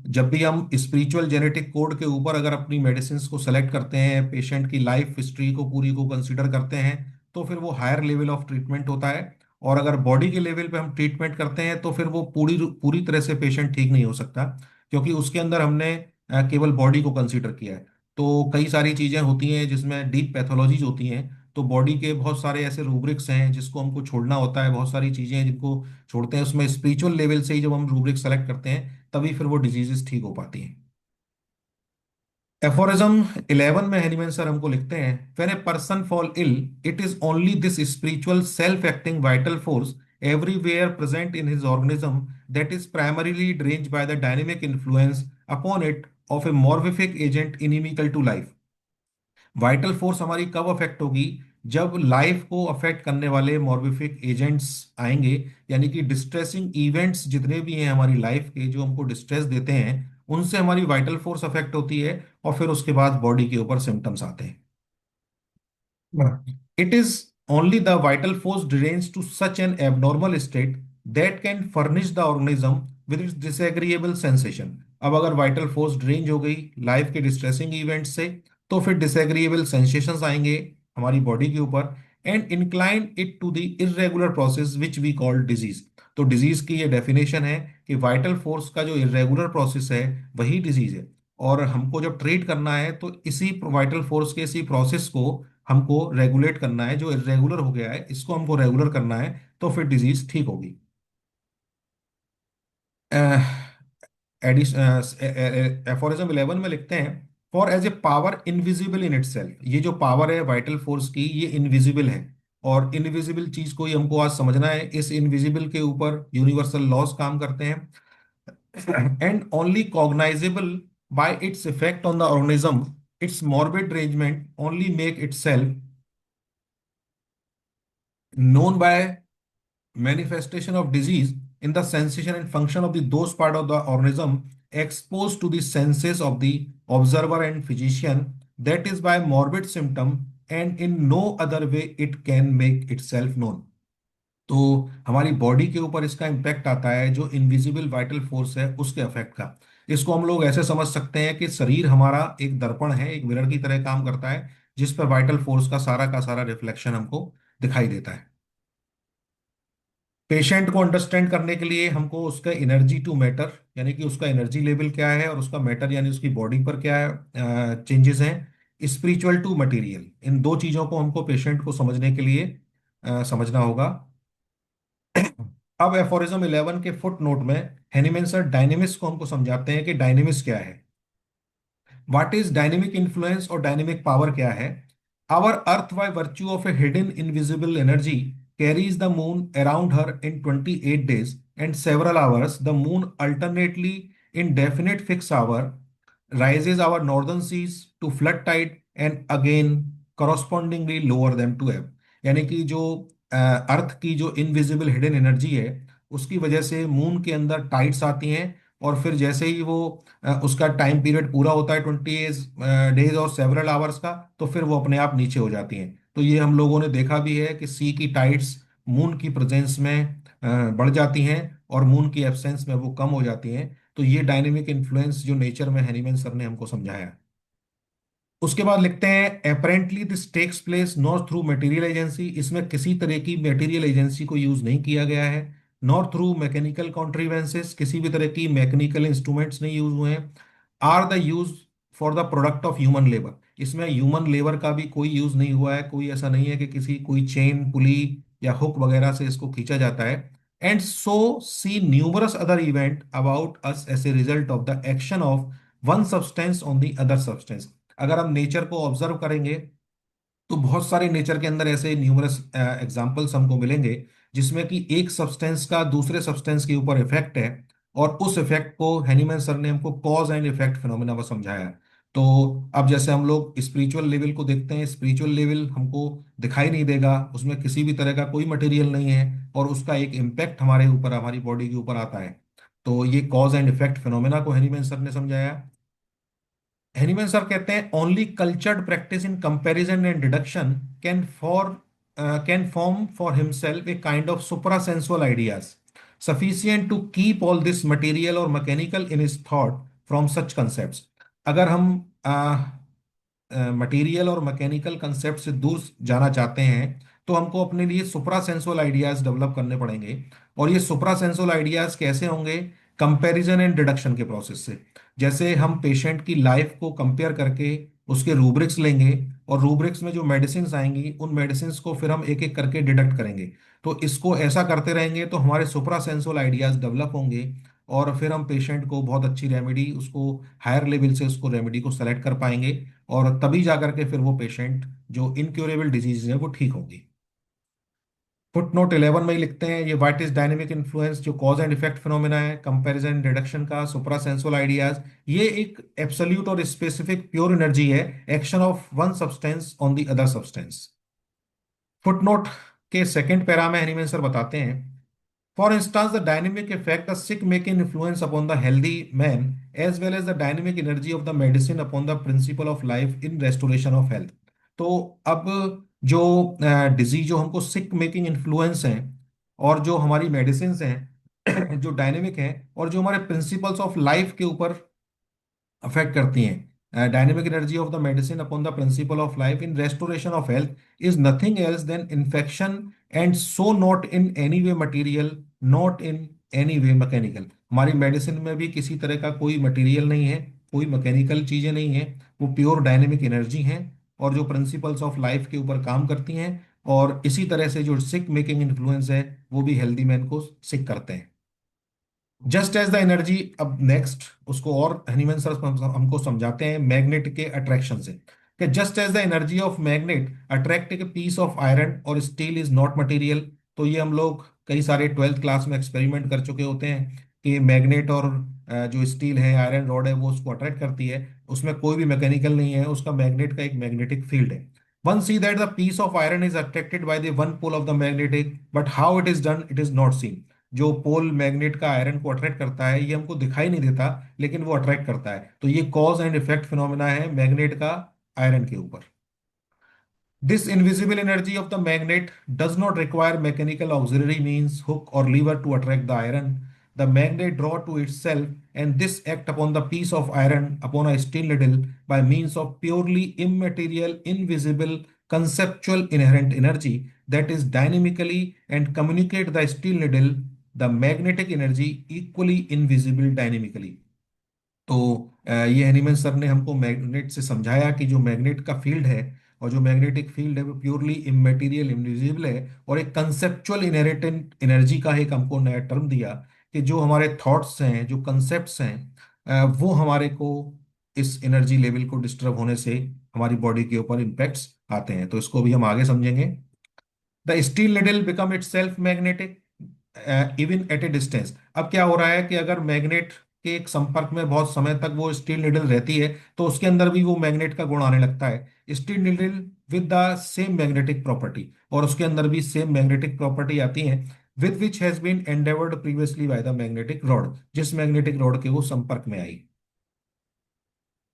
जब भी हम स्पिरिचुअल जेनेटिक कोड के ऊपर अगर अपनी मेडिसिन को सेलेक्ट करते हैं, पेशेंट की लाइफ हिस्ट्री को पूरी को कंसीडर करते हैं, तो फिर वो हायर लेवल ऑफ ट्रीटमेंट होता है। और अगर बॉडी के लेवल पे हम ट्रीटमेंट करते हैं तो फिर वो पूरी पूरी तरह से पेशेंट ठीक नहीं हो सकता, क्योंकि उसके अंदर हमने केवल बॉडी को कंसीडर किया है। तो कई सारी चीजें होती हैं जिसमें डीप पैथोलॉजीज होती हैं। तो बॉडी के बहुत सारे ऐसे रूब्रिक्स हैं जिसको हमको छोड़ना होता है, बहुत सारी चीजें हैं जिनको छोड़ते हैं। उसमें स्पिरिचुअल लेवल से ही जब हम रूब्रिक सेलेक्ट करते हैं तभी फिर वो डिजीजेस ठीक हो पाती हैं। एफोरिज्म 11 में हनीमैन सर हमको लिखते हैं, when a person fall ill, it is only this spiritual self acting vital force everywhere present in his organism that is primarily deranged by the dynamic influence upon it of a morphic agent inimical to life। Vital force हमारी कब affect होगी? जब life को affect करने वाले मॉर्बिफिक agents आएंगे, यानी कि डिस्ट्रेसिंग इवेंट्स जितने भी हैं हमारी लाइफ के, जो हमको डिस्ट्रेस देते हैं, उनसे हमारी वाइटल फोर्स अफेक्ट होती है, और फिर उसके बाद बॉडी के ऊपर सिम्टम्स आते हैं। It is only the vital force deranged to such an abnormal state that can furnish the organism with its disagreeable sensation. अब अगर वाइटल फोर्स ड्रेंज हो गई लाइफ के डिस्ट्रेसिंग इवेंट से, तो फिर डिसएग्रीएबल सेंसेशंस आएंगे हमारी बॉडी के ऊपर, and incline it to the irregular process which we call disease. तो डिजीज की ये डेफिनेशन है कि वाइटल फोर्स का जो इरेगुलर प्रोसेस है वही डिजीज है। और हमको जब ट्रीट करना है तो इसी वाइटल फोर्स के इसी प्रोसेस को हमको रेगुलेट करना है। जो इरेगुलर हो गया है इसको हमको रेगुलर करना है, तो फिर डिजीज ठीक होगी। एफोरिज्म 11 में लिखते हैं, for as a power invisible in itself. ये जो पावर है वाइटल फोर्स की ये इनविजिबल है, और इनविजिबल चीज को ही हमको आज समझना है। इस इनविजिबल के ऊपर यूनिवर्सल लॉज काम करते हैं, and only cognisable bye its effect on the organism. It's morbid arrangement only make itself known by manifestation of disease in the sensation and function of the those part of the organism exposed to the senses of the observer and physician, that is by morbid symptom, and in no other way it can make itself known। तो हमारी body के ऊपर इसका impact आता है जो invisible vital force है उसके इफेक्ट का। इसको हम लोग ऐसे समझ सकते हैं कि शरीर हमारा एक दर्पण है, एक मिरर की तरह काम करता है, जिस पर वाइटल फोर्स का सारा रिफ्लेक्शन हमको दिखाई देता है। पेशेंट को अंडरस्टैंड करने के लिए हमको उसका एनर्जी टू मैटर, यानी कि उसका एनर्जी लेवल क्या है, और उसका मैटर यानी उसकी बॉडी पर क्या चेंजेस हैं, स्पिरिचुअल टू मटेरियल, इन दो चीजों को हमको पेशेंट को समझने के लिए समझना होगा। अब एफोरिज्म 11 के फुट नोट में हेनीमैन सर डायनेमिक्स को हमको समझाते हैं कि डायनेमिक्स क्या है, व्हाट इज डायनेमिक इन्फ्लुएंस और डायनेमिक पावर क्या है। Our earth by virtue of a hidden invisible energy carries the moon around her in 28 days and several hours. The moon alternately in definite fixed hour rises our northern seas to flood tide and again correspondingly lower them to ebb। यानी कि जो अर्थ की जो invisible hidden energy है उसकी वजह से moon के अंदर टाइड्स आती हैं, और फिर जैसे ही वो उसका टाइम पीरियड पूरा होता है 20 डेज और सेवरल आवर्स का, तो फिर वो अपने आप नीचे हो जाती हैं। तो ये हम लोगों ने देखा भी है कि सी की टाइड्स मून की प्रेजेंस में बढ़ जाती हैं और मून की एब्सेंस में वो कम हो जाती हैं। तो ये डायनेमिक इन्फ्लुएंस जो नेचर में हैनीमैन सर ने हमको समझाया। उसके बाद लिखते हैं apparently this takes place not through material agency. इसमें किसी तरह की मटेरियल एजेंसी को यूज नहीं किया गया है, नॉट थ्रू मैकेनिकल कॉन्ट्रीवेंसेस, किसी भी तरह की मैकेनिकल इंस्ट्रूमेंट्स नहीं यूज हुए हैं। Are the use for the product of human labour. इसमें ह्यूमन लेबर का भी कोई यूज नहीं हुआ है, कोई ऐसा नहीं है कि किसी कोई चेन पुली या हुक वगैरह से इसको खींचा जाता है। And so see numerous other event about us as a result of the action of one substance on the other substance. अगर हम नेचर को ऑब्जर्व करेंगे तो बहुत सारे नेचर के अंदर ऐसे न्यूमरस एग्जांपल्स हमको मिलेंगे जिसमें कि एक सब्सटेंस का दूसरे सब्सटेंस के ऊपर इफेक्ट है, और उस इफेक्ट को हैनीमैन सर ने हमको कॉज एंड इफेक्ट फिनोमेना को समझाया। तो अब जैसे हम लोग स्पिरिचुअल लेवल को देखते हैं, स्पिरिचुअल लेवल हमको दिखाई नहीं देगा, उसमें किसी भी तरह का कोई मटेरियल नहीं है, और उसका एक इम्पैक्ट हमारे ऊपर हमारी बॉडी के ऊपर आता है। तो ये कॉज एंड इफेक्ट फिनोमेना को हैनीमैन सर ने समझाया। हेनीमैन सर कहते हैं only cultured practice in comparison and deduction can form for himself a kind of supra sensual ideas sufficient to keep all this material और mechanical in his thought from such concepts. अगर हम material और mechanical concept से दूर जाना चाहते हैं तो हमको अपने लिए सुपरा सेंसुअल आइडियाज डेवलप करने पड़ेंगे। और ये सुपरा सेंसुअल आइडियाज कैसे होंगे? कंपैरिजन एंड डिडक्शन के प्रोसेस से। जैसे हम पेशेंट की लाइफ को कंपेयर करके उसके रूब्रिक्स लेंगे, और रूब्रिक्स में जो मेडिसिन आएंगी उन मेडिसिन को फिर हम एक एक करके डिडक्ट करेंगे। तो इसको ऐसा करते रहेंगे तो हमारे सुपरा सेंसुअल आइडियाज डेवलप होंगे, और फिर हम पेशेंट को बहुत अच्छी रेमेडी, उसको हायर लेवल से उसको रेमेडी को सेलेक्ट कर पाएंगे, और तभी जा करके फिर वो पेशेंट जो इनक्योरेबल डिजीज है वो ठीक होगी। फुट नोट 11 में ही लिखते हैं ये व्हाट इज डायनेमिक इन्फ्लुएंस, जो कॉज एंड इफेक्ट फिनोमेना है, कंपैरिजन रिडक्शन का, सुपरा सेंसुअल आइडियाज। ये एक एब्सोल्यूट और स्पेसिफिक प्योर एनर्जी है, action of one substance on the other substance. Foot note के सेकंड पैरा में एनिमेशन सर बताते हैं, for instance the dynamic effect the sick make in influence upon the healthy man as well as the dynamic energy of the medicine upon the principle of life in restoration of health. तो अब जो disease जो हमको सिक making influence हैं, और जो हमारी medicine हैं जो डायनेमिक हैं, और जो हमारे प्रिंसिपल्स ऑफ लाइफ के ऊपर अफेक्ट करती हैं। Dynamic energy of the medicine upon the principle of life in restoration of health is nothing else than infection, and so not in any way material, not in any way mechanical. हमारी medicine में भी किसी तरह का कोई material नहीं है, कोई मैकेनिकल चीजें नहीं है, वो प्योर डायनेमिक एनर्जी हैं, और जो प्रिंसिपल्स ऑफ लाइफ के ऊपर काम करती हैं। और इसी तरह से जो सिक मेकिंग इन्फ्लुएंस है वो भी हेल्दी मैन को सिक करते हैं। जस्ट एज द एनर्जी, अब नेक्स्ट उसको और हनीमैन सर हमको समझाते हैं मैग्नेट के अट्रैक्शन से, कि just as the energy of magnet attract a piece of iron और स्टील इज नॉट मटेरियल। तो ये हम लोग कई सारे 12th क्लास में एक्सपेरिमेंट कर चुके होते हैं कि मैग्नेट और जो स्टील है, आयरन रॉड है, वो उसको अट्रैक्ट करती है। उसमें कोई भी मैकेनिकल नहीं है, उसका मैग्नेट का एक मैग्नेटिक फील्ड है। One see that the piece of iron is attracted by the one pole of the magnetic, but how it is done it is not seen. जो पोल मैग्नेट का iron को attract करता है ये हमको दिखाई नहीं देता, लेकिन वो अट्रैक्ट करता है। तो ये कॉज एंड इफेक्ट फिनोमेना है मैग्नेट का आयरन के ऊपर। This invisible energy of the magnet does not require mechanical auxiliary means hook or lever to attract the iron. The magnet draw to itself, and this act upon the piece of iron upon a steel needle by means of purely immaterial, invisible, conceptual inherent energy that is dynamically and communicate the steel needle the magnetic energy equally invisible dynamically। तो ये Hahnemann sir ने हमको magnet से समझाया कि जो magnet का field है और जो मैग्नेटिक फील्ड है वो प्योरली इमेटीरियल, इनविजिबल है, और एक कंसेप्चुअल इनहेरेंट एनर्जी का एक हमको नया टर्म दिया कि जो हमारे थॉट्स हैं, जो कंसेप्ट्स हैं, वो हमारे को इस एनर्जी लेवल को डिस्टर्ब होने से हमारी बॉडी के ऊपर इम्पैक्ट्स आते हैं। तो इसको भी हम आगे समझेंगे। The steel needle become it self magnetic even at A distance. अब क्या हो रहा है कि अगर मैग्नेट के एक संपर्क में बहुत समय तक वो स्टील निडल रहती है तो उसके अंदर भी वो मैग्नेट का गुण आने लगता है। Steel needle with the same magnetic property, और उसके अंदर भी सेम मैग्नेटिक प्रॉपर्टी आती है with which has been endeavoured previously by the magnetic rod, जिस मैग्नेटिक रॉड के वो संपर्क में आई।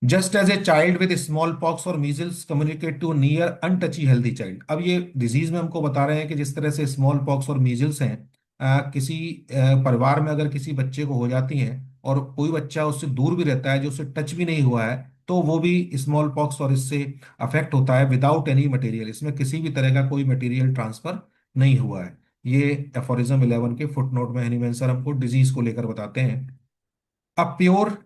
Just as a child with small pox और measles communicate to near untouched healthy child. अब ये डिजीज में हमको बता रहे हैं कि जिस तरह से स्मॉल पॉक्स और मीजल्स हैं, किसी परिवार में अगर किसी बच्चे को हो जाती हैं और कोई बच्चा उससे दूर भी रहता है, जो उससे टच भी नहीं हुआ है, तो वो भी स्मॉल पॉक्स और इससे अफेक्ट होता है विदाउट एनी मटेरियल। इसमें किसी भी तरह का कोई मटेरियल ट्रांसफर नहीं हुआ है। ये एफोरिज्म 11 के फुटनोट में हनीमैन सर हमको डिजीज को लेकर बताते हैं। A pure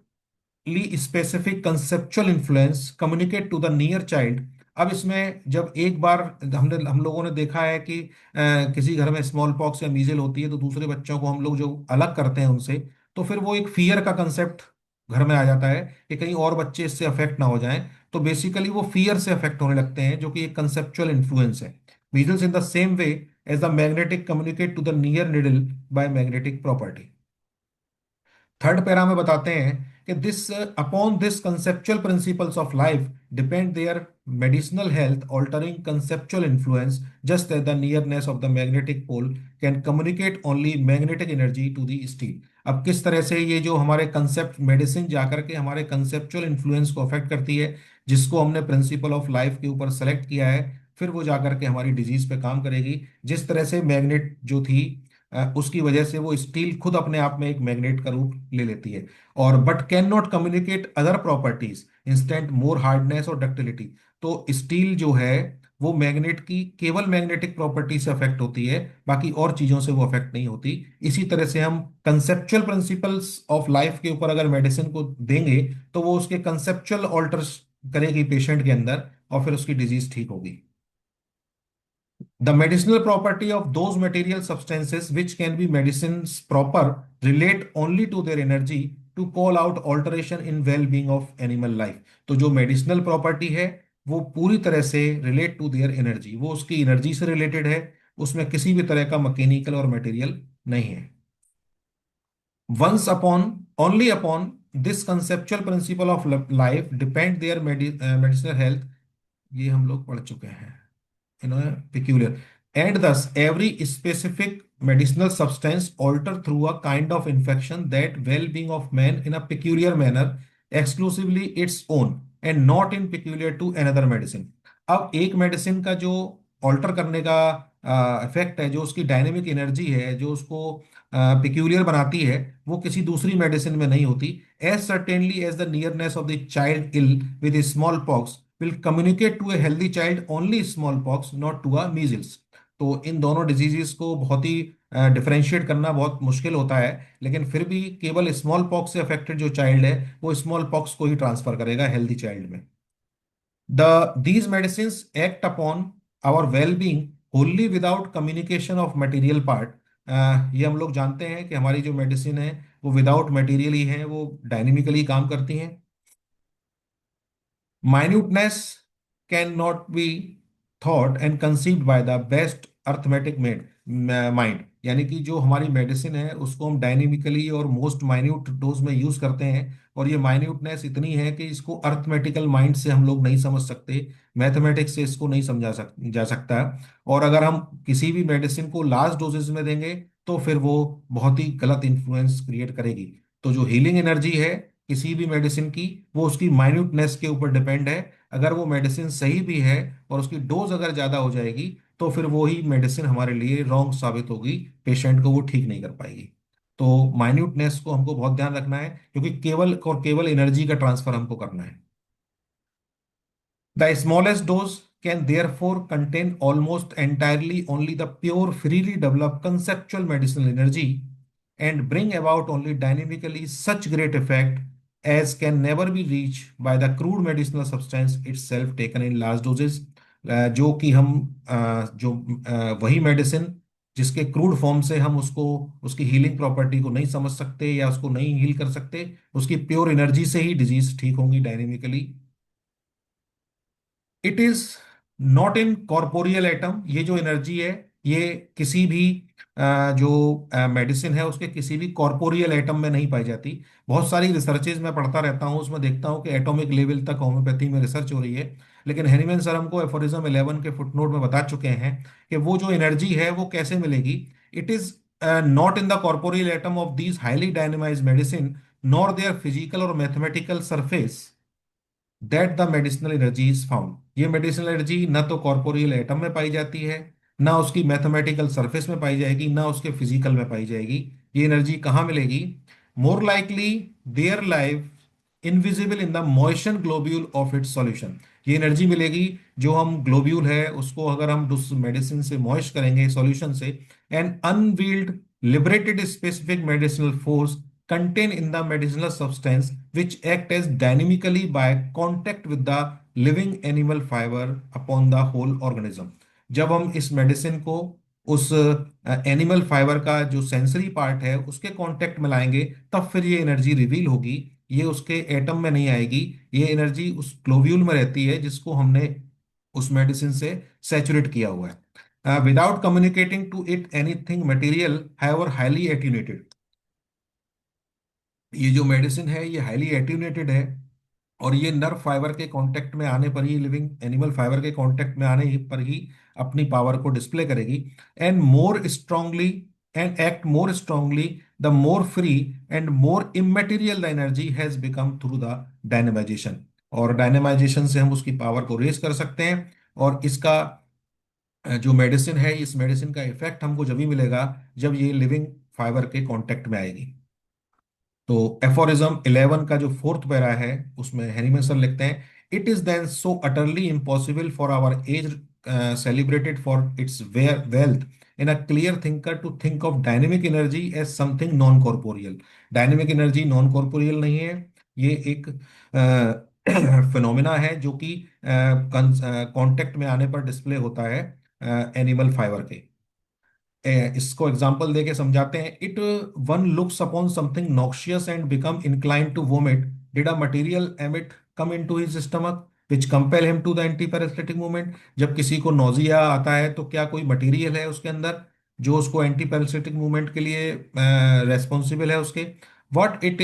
specific conceptual influence communicate to the near child. अब इसमें जब एक बार हम लोगों ने देखा है कि किसी घर में स्मॉल पॉक्स या मीजल होती है तो दूसरे बच्चों को हम लोग जो अलग करते हैं उनसे, तो फिर वो एक फियर का कंसेप्ट घर में आ जाता है कि कहीं और बच्चे इससे अफेक्ट ना हो जाएं। तो बेसिकली वो फियर से अफेक्ट होने लगते हैं, जो कि एक कंसेप्चुअल इन्फ्लुएंस है। Measles in the same way as the magnetic communicate to the near needle by magnetic property. Third para में बताते हैं कि this upon this conceptual principles of life depend their medicinal health altering conceptual influence just as the nearness of the magnetic pole can communicate only magnetic energy to the steel. अब किस तरह से ये जो हमारे कंसेप्ट मेडिसिन जाकर के हमारे कंसेप्चुअल इन्फ्लुएंस को अफेक्ट करती है, जिसको हमने प्रिंसिपल ऑफ लाइफ के ऊपर सेलेक्ट किया है, फिर वो जाकर के हमारी डिजीज पे काम करेगी। जिस तरह से मैग्नेट जो थी उसकी वजह से वो स्टील खुद अपने आप में एक मैग्नेट का रूप ले लेती है, और but can not communicate other properties instant more hardness और डक्टिलिटी। तो स्टील जो है वो मैग्नेट की केवल मैग्नेटिक प्रॉपर्टी से अफेक्ट होती है, बाकी और चीजों से वो अफेक्ट नहीं होती। इसी तरह से हम कंसेप्चुअल प्रिंसिपल्स ऑफ लाइफ के ऊपर अगर मेडिसिन को देंगे तो वो उसके कंसेप्चुअल ऑल्टर्स करेगी पेशेंट के अंदर, और फिर उसकी डिजीज ठीक होगी। The medicinal property of those material substances which can be medicines proper relate only to their energy to call out alteration in well-being of animal life। तो जो मेडिसिनल प्रॉपर्टी है वो पूरी तरह से रिलेट टू देयर एनर्जी, वो उसकी energy से रिलेटेड है, उसमें किसी भी तरह का मैकेनिकल और मटेरियल नहीं है। Once upon, only upon this conceptual principle of life depend their medicinal health। ये हम लोग पढ़ चुके हैं, peculiar, and thus every specific medicinal substance alter through a kind of infection that well-being of man in a peculiar manner exclusively its own and not in peculiar to another medicine। अब एक medicine का जो alter करने का effect है, जो उसकी dynamic energy है, जो उसको पिक्यूलियर बनाती है, वो किसी दूसरी मेडिसिन में नहीं होती। As certainly as the nearness of the child ill with small pox will communicate to a healthy child only small pox, not to a measles. तो इन दोनों डिजीजेस को बहुत ही डिफरेंशिएट करना बहुत मुश्किल होता है, लेकिन फिर भी केवल स्मॉल पॉक्स से अफेक्टेड जो चाइल्ड है वो स्मॉल पॉक्स को ही ट्रांसफर करेगा हेल्दी चाइल्ड में। These medicines act upon our well-being wholly without communication of material part। ये हम लोग जानते हैं कि हमारी जो मेडिसिन है वो विदाउट मटेरियल ही है, वो डायनेमिकली काम करती हैं। Minuteness cannot be thought and conceived by the best arithmetic mind। यानी कि जो हमारी मेडिसिन है उसको हम डायनेमिकली और मोस्ट माइन्यूट डोज में यूज करते हैं, और ये माइन्यूटनेस इतनी है कि इसको अर्थमेटिकल माइंड से हम लोग नहीं समझ सकते, मैथमेटिक्स से इसको नहीं समझा जा सकता। और अगर हम किसी भी मेडिसिन को लार्ज डोजेज में देंगे तो फिर वो बहुत ही गलत इन्फ्लुएंस क्रिएट करेगी। तो जो हीलिंग एनर्जी है किसी भी मेडिसिन की, वो उसकी माइन्यूटनेस के ऊपर डिपेंड है। अगर वो मेडिसिन सही भी है और उसकी डोज अगर ज़्यादा हो जाएगी तो फिर वो ही मेडिसिन हमारे लिए रॉन्ग साबित होगी, पेशेंट को वो ठीक नहीं कर पाएगी। तो माइन्यूटनेस को हमको बहुत ध्यान रखना है, क्योंकि केवल और केवल एनर्जी का ट्रांसफर हमको करना है। The smallest dose can therefore contain almost entirely only the pure, freely developed conceptual medicinal energy and bring about only dynamically such great effect as can never be reached by the crude medicinal substance itself taken in large doses। जो कि हम वही medicine जिसके crude form से हम उसको उसकी healing property को नहीं समझ सकते या उसको नहीं हील कर सकते, उसकी प्योर एनर्जी से ही डिजीज ठीक होंगी dynamically. It is not in corporeal atom. ये जो एनर्जी है ये किसी भी जो मेडिसिन है उसके किसी भी कॉर्पोरियल एटम में नहीं पाई जाती। बहुत सारी रिसर्चेज मैं पढ़ता रहता हूँ, उसमें देखता हूँ कि एटॉमिक लेवल तक होम्योपैथी में रिसर्च हो रही है, लेकिन हेनीमैन सर हमको एफोरिज्म 11 के फुटनोट में बता चुके हैं कि वो जो एनर्जी है वो कैसे मिलेगी। It is not in the corporeal atom of these highly dynamize medicine nor their physical और mathematical surface that the medicinal energy is found. ये मेडिसिनल एनर्जी ना तो कॉर्पोरियल एटम में पाई जाती है, ना उसकी मैथमेटिकल सरफेस में पाई जाएगी, ना उसके फिजिकल में पाई जाएगी। ये एनर्जी कहाँ मिलेगी? More likely their life invisible in the motion globule of its solution. ये एनर्जी मिलेगी जो हम ग्लोब्यूल है उसको अगर हम उस मेडिसिन से मॉइश करेंगे सॉल्यूशन से, and unveiled liberated specific medicinal force contained in the medicinal substance which act as dynamically by contact with the living animal fiber upon the whole organism। जब हम इस मेडिसिन को उस एनिमल फाइबर का जो सेंसरी पार्ट है उसके contact में लाएंगे तब फिर ये एनर्जी रिवील होगी। ये उसके एटम में नहीं आएगी, ये एनर्जी उस ग्लोब्यूल में रहती है जिसको हमने उस मेडिसिन से सैचुरेट किया हुआ है, without communicating to it anything material however highly attenuated. ये जो मेडिसिन है ये हाईली एट्यूनेटेड है, और ये नर्व फाइबर के कांटेक्ट में आने पर ही, लिविंग एनिमल फाइबर के कांटेक्ट में आने पर ही अपनी पावर को डिस्प्ले करेगी। And more strongly and act more strongly the more free and more immaterial the energy has become through the dynamization. और डायनेमाइजेशन से हम उसकी पावर को रेज कर सकते हैं, और इसका जो मेडिसिन है इस मेडिसिन का इफेक्ट हमको जब भी मिलेगा जब ये लिविंग फाइबर के कांटेक्ट में आएगी। तो एफोरिज्म 11 का जो फोर्थ पैरा है उसमें हेनीमैन सर लिखते हैं, it is then so utterly impossible for our age celebrated for its wealth in a clear thinker to think of dynamic energy as something non corporeal. Dynamic energy non corporeal नहीं है, ये एक phenomena है जो कि contact में आने पर डिस्प्ले होता है एनिमल फाइबर के। इसको एग्जांपल देके समझाते हैं। It one looks upon something noxious and become inclined to vomit, did a material emit come into his stomach which compel him to the anti parasitic movement. जब किसी को नोजिया आता है तो क्या कोई मटेरियल है उसके अंदर जो उसको एंटी पैरासिटिक मूवमेंट के लिए रेस्पॉन्सिबल है उसके? What it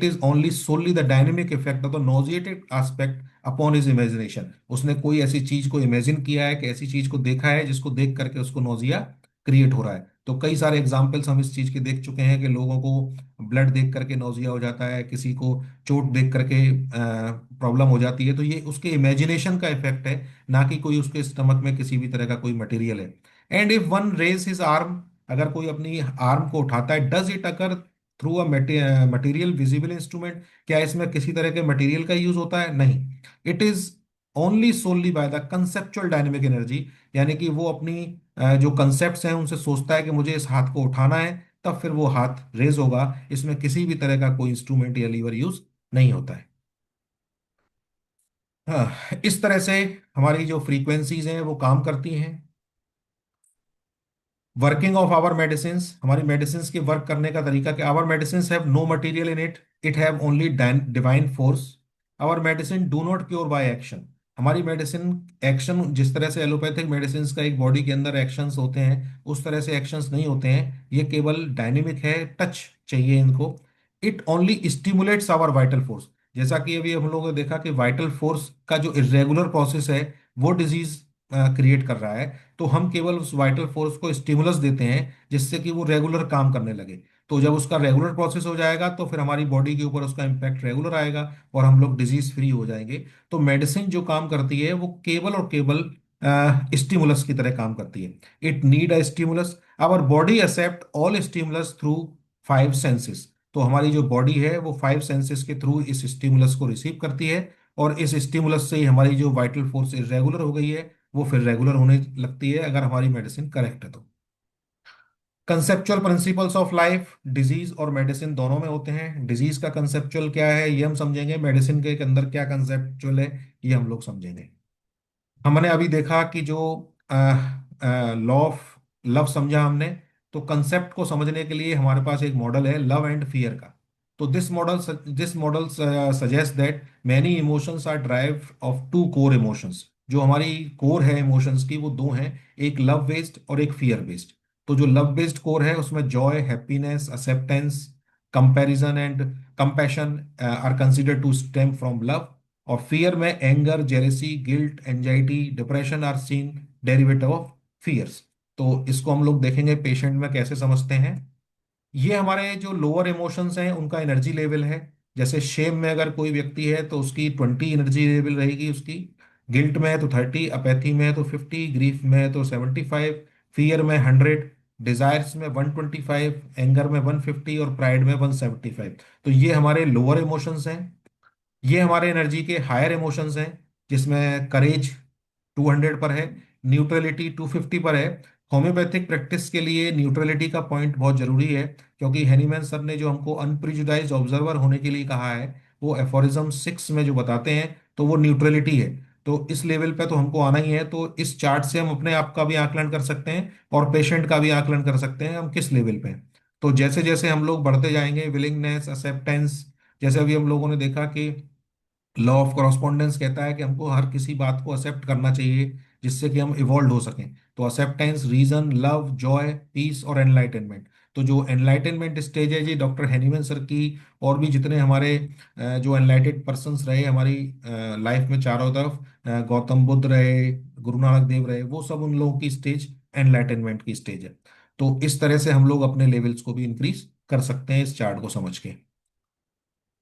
is only solely the dynamic effect of the nauseated aspect upon his imagination. उसने कोई ऐसी चीज को इमेजिन किया है कि ऐसी चीज को देखा है जिसको देख करके उसको नोजिया क्रिएट हो रहा है। तो कई सारे एग्जाम्पल्स हम इस चीज के देख चुके हैं कि लोगों को ब्लड देख करके नौजिया हो जाता है, किसी को चोट देख करके प्रॉब्लम हो जाती है, तो ये उसके इमेजिनेशन का इफेक्ट है, ना कि कोई उसके स्टमक में किसी भी तरह का कोई मटेरियल है। And if one raise his arm, अगर कोई अपनी आर्म को उठाता है, does it occur through a material visible instrument, क्या इसमें किसी तरह के मटेरियल का यूज होता है? नहीं। It is only solely by the conceptual dynamic energy, यानी कि वो अपनी जो कंसेप्ट्स हैं उनसे सोचता है कि मुझे इस हाथ को उठाना है, तब फिर वो हाथ रेज होगा। इसमें किसी भी तरह का कोई इंस्ट्रूमेंट या लीवर यूज नहीं होता है। हाँ, इस तरह से हमारी जो फ्रीक्वेंसीज हैं वो काम करती हैं। वर्किंग ऑफ आवर मेडिसिन, हमारी मेडिसिन के वर्क करने का तरीका, कि our medicine have no material in it, it have only divine force. Our medicine do not cure by action, हमारी मेडिसिन एक्शन, जिस तरह से एलोपैथिक मेडिसिन का एक बॉडी के अंदर एक्शंस होते हैं उस तरह से एक्शंस नहीं होते हैं, ये केवल डायनेमिक है, टच चाहिए इनको। It only stimulates our vital force, जैसा कि अभी हम लोगों ने देखा कि वाइटल फोर्स का जो इरेगुलर प्रोसेस है वो डिजीज क्रिएट कर रहा है, तो हम केवल उस वाइटल फोर्स को स्टिमुलस देते हैं जिससे कि वो रेगुलर काम करने लगे। तो जब उसका रेगुलर प्रोसेस हो जाएगा तो फिर हमारी बॉडी के ऊपर उसका इम्पैक्ट रेगुलर आएगा और हम लोग डिजीज फ्री हो जाएंगे। तो मेडिसिन जो काम करती है वो केवल और केवल स्टिमुलस की तरह काम करती है। It need a stimulus, our body accept all stimulus through five senses, तो हमारी जो बॉडी है वो फाइव सेंसेस के थ्रू इस स्टिमुलस को रिसीव करती है, और इस स्टिमुलस से ही हमारी जो वाइटल फोर्स इरेगुलर हो गई है वो फिर रेगुलर होने लगती है, अगर हमारी मेडिसिन करेक्ट है तो। Conceptual principles of life, disease और मेडिसिन दोनों में होते हैं। डिजीज का कंसेप्चुअल क्या है ये हम समझेंगे, मेडिसिन के अंदर क्या कंसेप्चुअल है ये हम लोग समझेंगे। हमने अभी देखा कि जो लॉ ऑफ लव समझा हमने, तो कंसेप्ट को समझने के लिए हमारे पास एक मॉडल है लव एंड फियर का। तो this model suggest that many emotions are drive off two core emotions, जो हमारी कोर है इमोशंस की वो दो हैं, एक लव बेस्ड और एक फियर बेस्ड। तो जो लव बेस्ड कोर है उसमें joy, happiness, acceptance, comparison and compassion are considered to stem from love. और फियर में anger, jealousy, guilt, anxiety, depression are seen derivative of fears. तो इसको हम लोग देखेंगे पेशेंट में कैसे समझते हैं। ये हमारे जो लोअर इमोशंस हैं उनका एनर्जी लेवल है। जैसे शेम में अगर कोई व्यक्ति है तो उसकी 20 एनर्जी लेवल रहेगी उसकी, गिल्ट में है तो 30, अपैथी में है तो 50, ग्रीफ में है तो 75, फियर में 100, डिजायर्स में 125, एंगर में 150 और प्राइड में 175। तो ये हमारे लोअर इमोशंस हैं। ये हमारे एनर्जी के हायर इमोशंस हैं, जिसमें करेज 200 पर है, न्यूट्रलिटी 250 पर है। होम्योपैथिक प्रैक्टिस के लिए न्यूट्रलिटी का पॉइंट बहुत जरूरी है, क्योंकि हेनीमैन सर ने जो हमको अनप्रिजुडाइज्ड ऑब्जर्वर होने के लिए कहा है वो एफोरिज्म 6 में जो बताते हैं तो वो न्यूट्रलिटी है। तो इस लेवल पे तो हमको आना ही है। तो इस चार्ट से हम अपने आप का भी आकलन कर सकते हैं और पेशेंट का भी आकलन कर सकते हैं हम किस लेवल पे हैं। तो जैसे जैसे हम लोग बढ़ते जाएंगे, विलिंगनेस, एक्सेप्टेंस, जैसे अभी हम लोगों ने देखा कि लॉ ऑफ कॉरस्पॉन्डेंस कहता है कि हमको हर किसी बात को एक्सेप्ट करना चाहिए जिससे कि हम इवॉल्व हो सकें। तो acceptance, reason, love, joy, peace और एनलाइटनमेंट। तो जो एनलाइटनमेंट स्टेज है जी डॉक्टर हैनीमैन सर की और भी जितने हमारे जो एनलाइटेड पर्सन्स रहे हमारी लाइफ में चारों तरफ, गौतम बुद्ध रहे, गुरु नानक देव रहे, वो सब उन लोगों की स्टेज एनलाइटनमेंट की स्टेज है। तो इस तरह से हम लोग अपने लेवल्स को भी इंक्रीज कर सकते हैं इस चार्ट को समझ के।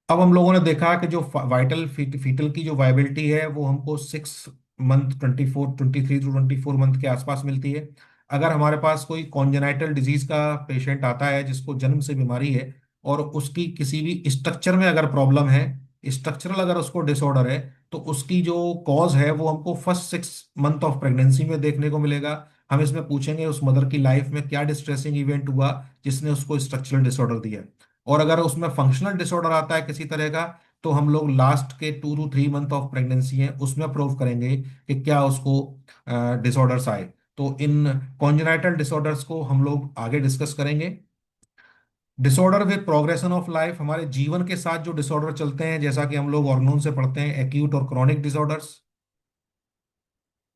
अब हम लोगों ने देखा कि जो फीटल की जो वायबिलिटी है वो हमको 6 मंथ, 23 टू 24 मंथ के आसपास मिलती है। अगर हमारे पास कोई कॉन्जेनाइटल डिजीज का पेशेंट आता है जिसको जन्म से बीमारी है और उसकी किसी भी स्ट्रक्चर में अगर प्रॉब्लम है, स्ट्रक्चरल अगर उसको डिसऑर्डर है, तो उसकी जो कॉज है वो हमको फर्स्ट 6 मंथ ऑफ प्रेगनेंसी में देखने को मिलेगा। हम इसमें पूछेंगे उस मदर की लाइफ में क्या डिस्ट्रेसिंग इवेंट हुआ जिसने उसको स्ट्रक्चरल डिसऑर्डर दिया। और अगर उसमें फंक्शनल डिसऑर्डर आता है किसी तरह का, तो हम लोग लास्ट के 2 to 3 मंथ ऑफ प्रेगनेंसी है उसमें प्रूव करेंगे कि क्या उसको डिसऑर्डर्स आए। तो इन कॉन्जेनाइटल डिसऑर्डर्स को हम लोग आगे डिस्कस करेंगे। Disorder with progression of life, हमारे जीवन के साथ जो डिसऑर्डर चलते हैं, जैसा कि हम लोग ऑर्गनोन से पढ़ते हैं, एक्यूट और क्रॉनिक डिसऑर्डर्स।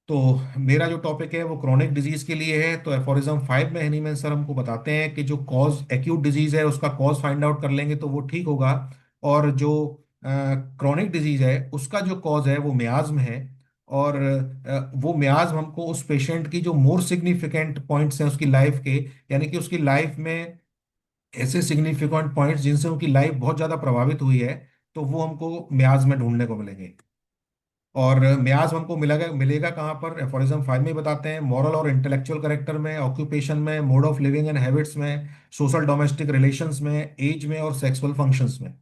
तो मेरा जो टॉपिक है वो क्रॉनिक डिजीज के लिए है। तो एफोरिज्म 5 में हनीमैन सर हमको बताते हैं कि जो कॉज एक्यूट डिजीज है उसका कॉज फाइंड आउट कर लेंगे तो वो ठीक होगा, और जो क्रॉनिक डिजीज है उसका जो कॉज है वो मियाज्म है। और वो मियाज हमको उस पेशेंट की जो मोर सिग्निफिकेंट पॉइंट्स हैं उसकी लाइफ के, यानी कि उसकी लाइफ में ऐसे सिग्निफिकेंट पॉइंट्स जिनसे उनकी लाइफ बहुत ज़्यादा प्रभावित हुई है, तो वो हमको म्याज में ढूंढने को मिलेंगे। और म्याज हमको मिलेगा मिलेगा कहाँ पर? एफोरिज्म 5 में ही बताते हैं, मॉरल और इंटेलेक्चुअल करेक्टर में, ऑक्यूपेशन में, mode of living and habits में, सोशल डोमेस्टिक रिलेशंस में, एज में और सेक्सुअल फंक्शंस में।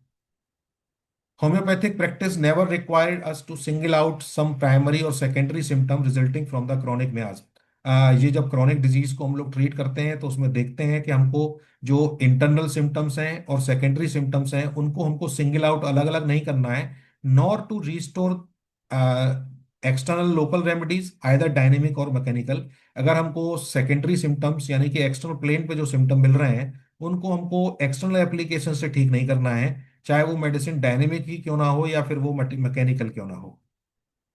Homeopathic practice never required us to single out some primary or secondary symptom resulting from the chronic miasm। ये जब chronic disease को हम लोग ट्रीट करते हैं तो उसमें देखते हैं कि हमको जो इंटरनल सिम्टम्स हैं और सेकेंडरी सिम्टम्स हैं उनको हमको सिंगल आउट अलग अलग नहीं करना है, nor to restore external local remedies either dynamic और मैकेनिकल। अगर हमको सेकेंडरी सिम्टम्स यानी कि एक्सटर्नल प्लेन पे जो सिम्टम मिल रहे हैं उनको हमको एक्सटर्नल एप्लीकेशन से ठीक नहीं करना है, चाहे वो मेडिसिन डायनेमिक ही क्यों ना हो या फिर वो मैकेनिकल क्यों ना हो।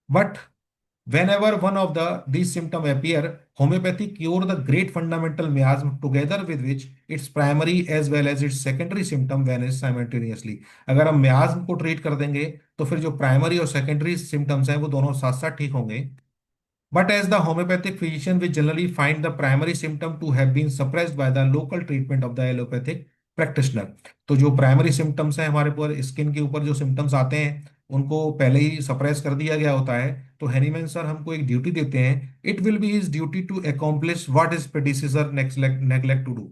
But whenever one of these symptom appear, homeopathy cure the great fundamental miasm together with which its primary as well as its secondary symptom vanish simultaneously। अगर हम miasm को ट्रीट कर देंगे तो फिर जो प्राइमरी और सेकेंडरी सिम्टम्स हैं वो दोनों साथ साथ ठीक होंगे। But as the homeopathic physician, we generally find the primary symptom to have been suppressed by the local treatment of the allopathic practitioner। तो जो प्राइमरी सिम्टम्स हैं हमारे पर स्किन के ऊपर जो सिम्टम्स आते हैं उनको पहले ही सप्रेस कर दिया गया होता है, तो हैनीमैन सर हमको एक ड्यूटी देते हैं, it will be his duty to accomplish what his predecessor neglect to do.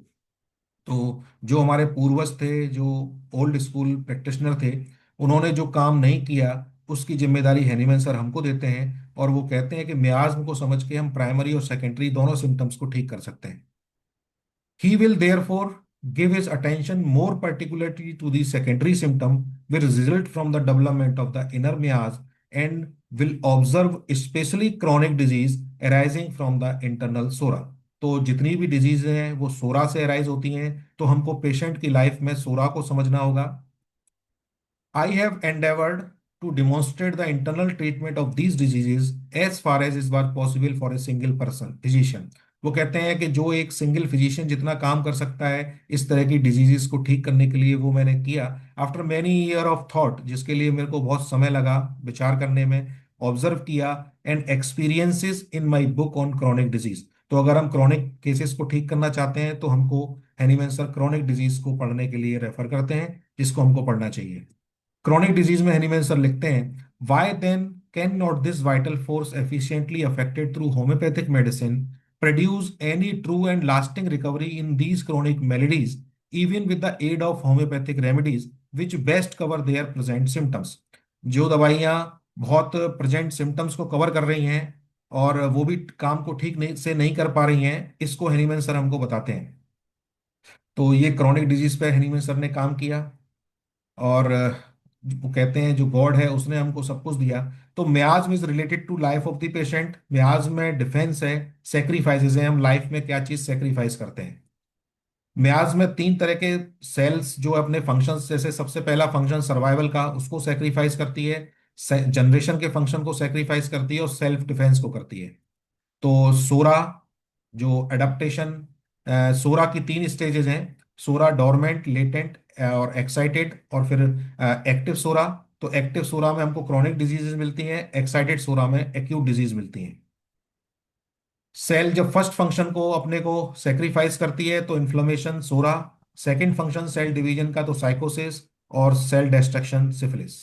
तो जो हमारे पूर्वज थे, जो ओल्ड स्कूल प्रैक्टिशनर थे, उन्होंने जो काम नहीं किया उसकी जिम्मेदारी हैनीमैन सर हमको देते हैं, और वो कहते हैं कि मियाज्म को समझ के हम प्राइमरी और सेकेंडरी दोनों सिम्टम्स को ठीक कर सकते हैं। He will therefore give his attention more particularly to the secondary symptom which result from the development of the inner miasm, and will observe especially chronic disease arising from the internal sora। तो जितनी भी disease हैं वो सोरा से arise होती हैं, तो हमको पेशेंट की लाइफ में सोरा को समझना होगा। I have endeavored to demonstrate the internal treatment of these diseases as far as is was possible for a single person physician। वो कहते हैं कि जो एक सिंगल फिजिशियन जितना काम कर सकता है इस तरह की डिजीजेस को ठीक करने के लिए वो मैंने किया, after many year of thought, जिसके लिए मेरे को बहुत समय लगा विचार करने में, ऑब्जर्व किया, and experiences in my book on chronic disease. तो अगर हम क्रॉनिक केसेस को ठीक करना चाहते हैं तो हमको हैनीमैन सर क्रॉनिक डिजीज को पढ़ने के लिए रेफर करते हैं, जिसको हमको पढ़ना चाहिए। क्रॉनिक डिजीज में हनीमैन सर लिखते हैं, why then can not this vital force efficiently affected through homoeopathic medicine produce any true and lasting recovery in these chronic maladies even with the aid of homoeopathic remedies which best cover their present symptoms. जो दवाइयाँ बहुत present symptoms को cover कर रही हैं और वो भी काम को ठीक नहीं से नहीं कर पा रही हैं, इसको हनीमैन सर हमको बताते हैं। तो ये क्रॉनिक डिजीज पे हनीमैन सर ने काम किया, और वो कहते हैं जो गॉड है उसने हमको सब कुछ दिया। तो miasm is related to life of the patient, miasm में डिफेंस है, सेक्रीफाइसेस है, हम लाइफ में क्या चीज सेक्रीफाइस करते हैं। म्याज में तीन तरह के सेल्स जो अपने फंक्शंस, जैसे सबसे पहला फंक्शन सर्वाइवल का, उसको सेक्रीफाइस करती है, जनरेशन के फंक्शन को सेक्रीफाइस करती है, और सेल्फ डिफेंस को करती है। तो सोरा जो एडेप्टेशन, सोरा की तीन स्टेजेस हैं, सोरा डोरमेंट, लेटेंट और एक्साइटेड, और फिर एक्टिव सोरा। तो एक्टिव सोरा में हमको क्रॉनिक डिजीजेस मिलती हैं, एक्साइटेड सोरा में एक्यूट डिजीज मिलती हैं। सेल जब फर्स्ट फंक्शन को अपने को सेक्रीफाइस करती है तो इन्फ्लेमेशन सोरा, सेकंड फंक्शन सेल डिवीजन का तो साइकोसिस, और सेल डिस्ट्रक्शन सिफिलिस।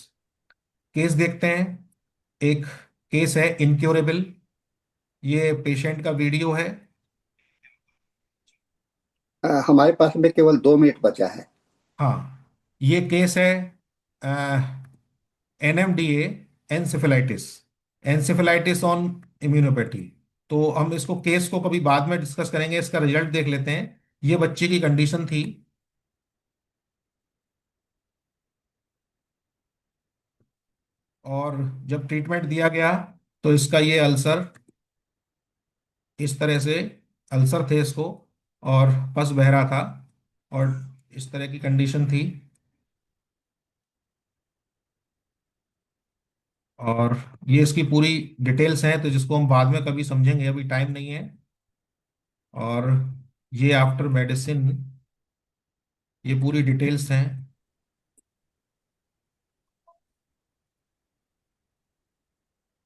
केस देखते हैं। एक केस है इनक्योरेबल, ये पेशेंट का वीडियो है। हमारे पास में केवल 2 मिनट बचा है। हाँ, ये केस है एनएमडीए, एनसेफेलाइटिस, एनसेफेलाइटिस ऑन इम्यूनोपैथी। तो हम इसको केस को कभी बाद में डिस्कस करेंगे, इसका रिजल्ट देख लेते हैं। ये बच्चे की कंडीशन थी, और जब ट्रीटमेंट दिया गया तो इसका ये अल्सर, इस तरह से अल्सर थे इसको, और पस बह रहा था, और इस तरह की कंडीशन थी। और ये इसकी पूरी डिटेल्स हैं तो जिसको हम बाद में कभी समझेंगे, अभी टाइम नहीं है। और ये आफ्टर मेडिसिन, ये पूरी डिटेल्स हैं।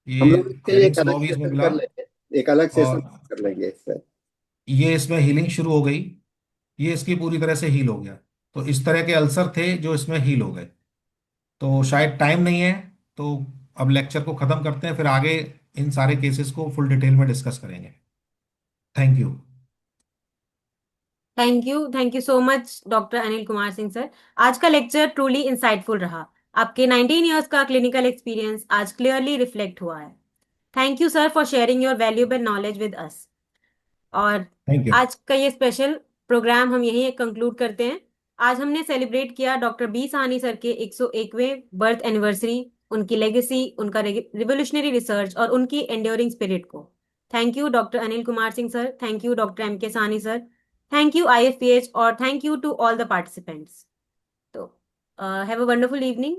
हम ये लोग इसके लिए एक हेलिंग्स अलग लॉ भी इसमें सेशन मिला। कर लेंगे, एक अलग सेशन और कर लेंगे इस पर। ये इसमें हीलिंग शुरू हो गई, ये इसकी पूरी तरह से हील हो गया। तो इस तरह के अल्सर थे जो इसमें हील हो गए। तो शायद टाइम नहीं है, तो अब लेक्चर को ख़त्म करते हैं, फिर आगे इन सारे केसेस को फुल डिटेल में डिस्कस करेंगे। Thank you. Thank you so much doctor Anil Kumar Singh sir. आज का लेक्चर ट्रूली इंसाइटफुल रहा। आपके 19 इयर्स का क्लिनिकल एक्सपीरियंस आज क्लियरली रिफ्लेक्ट हुआ है। Thank you sir for sharing your valuable knowledge with us. और थैंक यू। आज का ये स्पेशल प्रोग्राम हम यहीं कंक्लूड करते हैं। आज हमने सेलिब्रेट किया डॉक्टर बी साहनी सर के 101वें बर्थ एनिवर्सरी, उनकी लेगेसी, उनका रिवोल्यूशनरी रिसर्च और उनकी एंड्योरिंग स्पिरिट को। Thank you doctor Anil Kumar Singh sir, thank you doctor M K Sahni sir, thank you IFPH, और thank you to all the participants. तो हैव अ वंडरफुल इवनिंग।